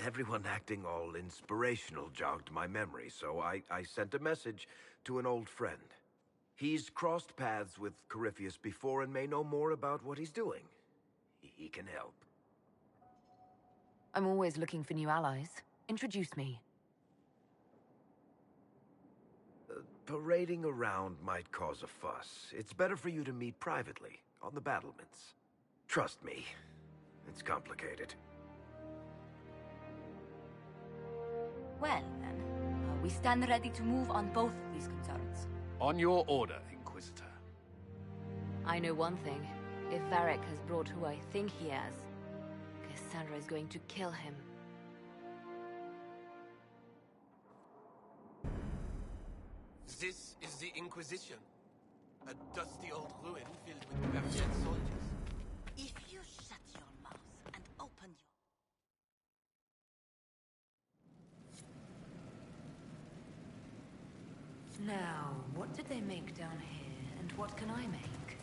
Everyone acting all inspirational jogged my memory, so I sent a message to an old friend. He's crossed paths with Corypheus before and may know more about what he's doing. He can help. I'm always looking for new allies. Introduce me. Parading around might cause a fuss. It's better for you to meet privately, on the battlements. Trust me, it's complicated. Well, then, we stand ready to move on both of these concerns. On your order, Inquisitor. I know one thing. If Varric has brought who I think he has, Cassandra is going to kill him. This is the Inquisition. A dusty old ruin filled with barbarian soldiers. If you shut your mouth and open your... Now, what did they make down here, and what can I make?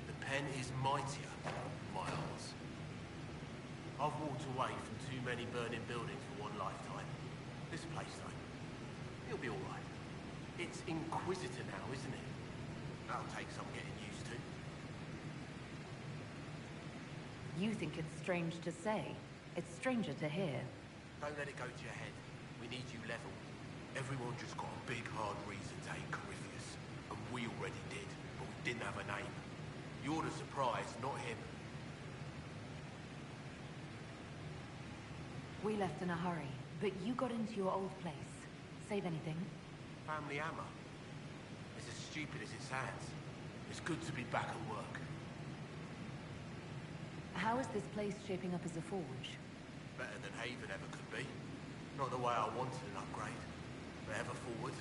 The pen is mightier, Miles. I've walked away from too many burning buildings for one lifetime. This place, though, it'll be all right. It's Inquisitor now, isn't it? That'll take some getting used to. You think it's strange to say. It's stranger to hear. Don't let it go to your head. We need you level. Everyone just got a big, hard reason to hate Corypheus. And we already did, but we didn't have a name. You're the surprise, not him. We left in a hurry, but you got into your old place. Save anything? Family hammer. It's as stupid as it sounds. It's good to be back at work. How is this place shaping up as a forge? Better than Haven ever could be. Not the way I wanted an upgrade, but ever forward.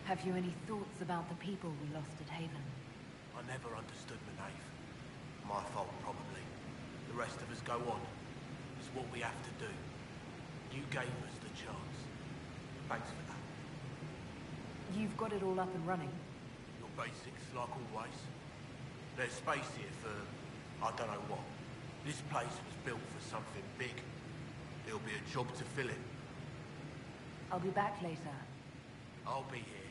Have you any thoughts about the people we lost at Haven? I never understood Manev. My fault, probably. The rest of us go on. It's what we have to do. You gave us the chance. Thanks for that. You've got it all up and running. Your basics, like always. There's space here for, I don't know what. This place was built for something big. There'll be a job to fill it. I'll be back later. I'll be here.